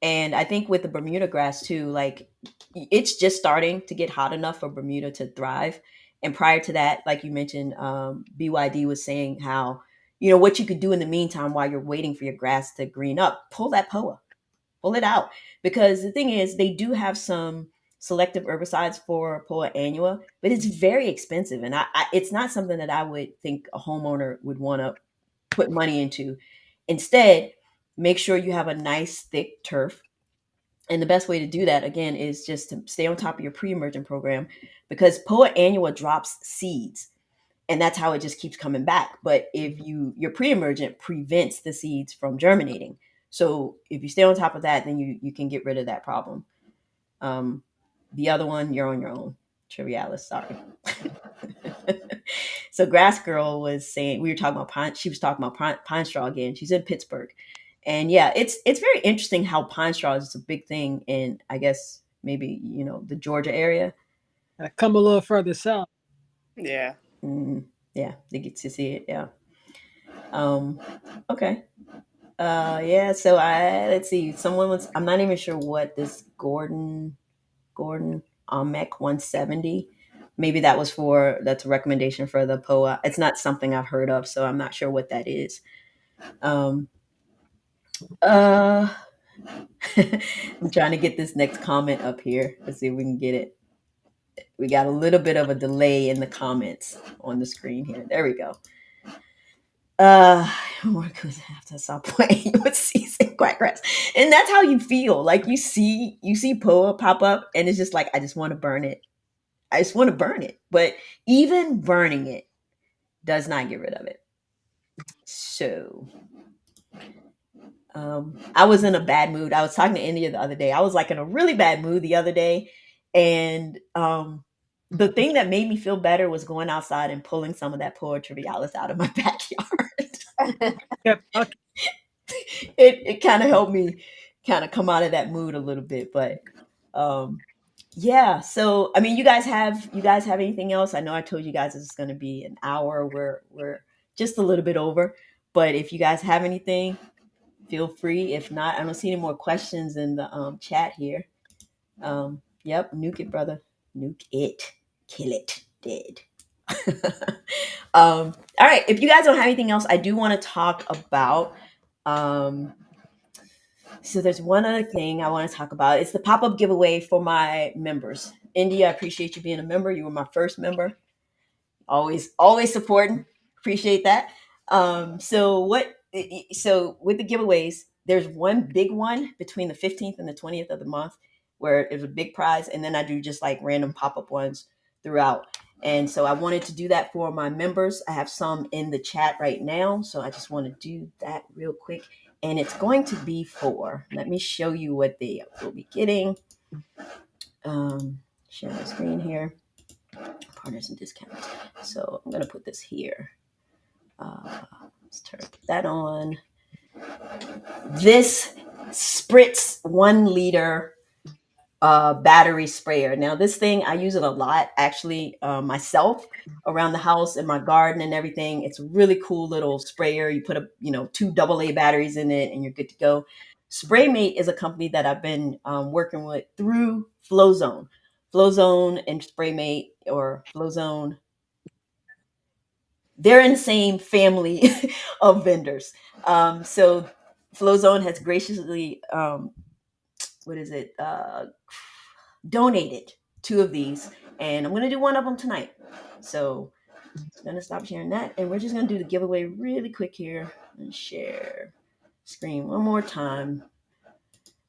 And I think with the Bermuda grass too, like it's just starting to get hot enough for Bermuda to thrive. And prior to that, like you mentioned, BYD was saying how, what you could do in the meantime while you're waiting for your grass to green up, pull that POA, pull it out. Because the thing is, they do have some selective herbicides for Poa annua, but it's very expensive. And it's not something that I would think a homeowner would want to put money into. Instead, make sure you have a nice thick turf. And the best way to do that, again, is just to stay on top of your pre-emergent program, because Poa annua drops seeds, and that's how it just keeps coming back. But if your pre-emergent prevents the seeds from germinating. So if you stay on top of that, then you can get rid of that problem. Um, the other one, you're on your own. Trivialis, sorry. So Grass Girl was saying, we were talking about pine. She was talking about pine straw again. She's in Pittsburgh, and yeah, it's very interesting how pine straw is a big thing in, I guess, maybe the Georgia area. I come a little further south. yeah, Mm, yeah, they get to see it. Yeah. Um. Okay. Yeah. So let's see. Someone was. I'm not even sure what this Gordon Mech 170. Maybe that's a recommendation for the POA. It's not something I've heard of, so I'm not sure what that is. Um, uh, I'm trying to get this next comment up here. Let's see if we can get it. We got a little bit of a delay in the comments on the screen here. There we go. More could have to stop playing with season quack grass, and that's how you feel. Like you see POA pop up, and it's just like I just want to burn it. I just want to burn it. But even burning it does not get rid of it. So I was in a bad mood. I was talking to India the other day. I was like in a really bad mood the other day. And the thing that made me feel better was going outside and pulling some of that Poa trivialis out of my backyard. Kept talking. it kind of helped me kind of come out of that mood a little bit. But um, yeah, so I mean, you guys have anything else? I know I told you guys this is going to be an hour. We're just a little bit over, but if you guys have anything, feel free. If not, I don't see any more questions in the chat here. Yep, nuke it, brother, nuke it, kill it, dead. All right, if you guys don't have anything else, I do want to talk about. Um, so there's one other thing I want to talk about. It's the pop-up giveaway for my members. India, I appreciate you being a member. You were my first member. Always supporting. Appreciate that. So with the giveaways, there's one big one between the 15th and the 20th of the month where it's a big prize, and then I do just like random pop-up ones throughout. And so I wanted to do that for my members. I have some in the chat right now, so I just want to do that real quick. And it's going to be for, let me show you what they will be getting. Share my screen here. Partners and discounts. So I'm going to put this here. Let's turn that on. This Spritz 1 liter battery sprayer. Now, this thing, I use it a lot actually myself around the house, in my garden and everything. It's a really cool little sprayer. You put two AA batteries in it and you're good to go. SprayMate is a company that I've been working with through FlowZone. FlowZone and SprayMate, or FlowZone, they're in the same family of vendors. So FlowZone has graciously, what is it, donated 2 of these, and I'm going to do one of them tonight. So I'm going to stop sharing that, and we're just going to do the giveaway really quick here and share screen one more time.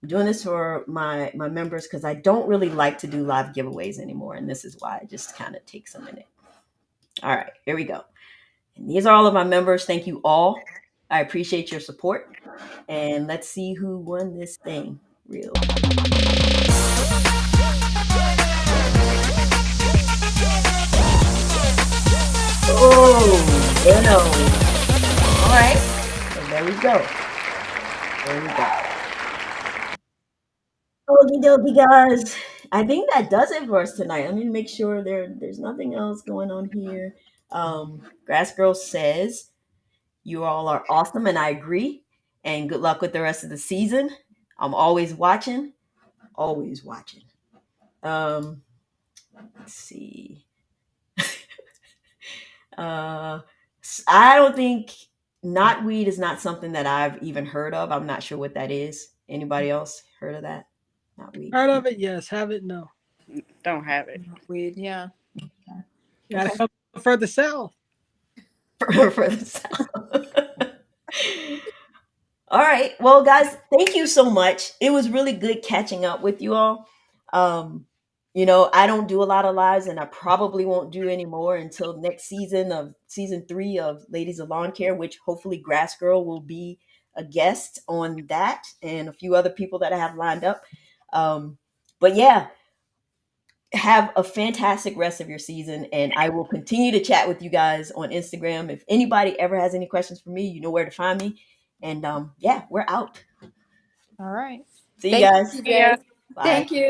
I'm doing this for my members because I don't really like to do live giveaways anymore, and this is why it just kind of takes a minute. All right, here we go. And these are all of my members. Thank you all. I appreciate your support. And let's see who won this thing. Real. Oh, no. All right. So there we go. There we go. Okie dokie, guys. I think that does it for us tonight. Let me make sure there's nothing else going on here. Grass Girl says, you all are awesome, and I agree. And good luck with the rest of the season. I'm always watching. Always watching. Let's see. Uh, I don't think knotweed is not something that I've even heard of. I'm not sure what that is. Anybody else heard of that? Knotweed. Heard of it? Yes. Have it? No. Don't have it. Weed, yeah. Gotta Okay. come further south. For the sound. All right. Well, guys, thank you so much. It was really good catching up with you all. Um, I don't do a lot of lives, and I probably won't do any more until next season of season 3 of Ladies of Lawncare, which hopefully Grass Girl will be a guest on that, and a few other people that I have lined up. But yeah, have a fantastic rest of your season, and I will continue to chat with you guys on Instagram. If anybody ever has any questions for me, you know where to find me. And yeah, we're out. All right. See you Thank guys. you, Yeah. TJ. Bye. Thank you.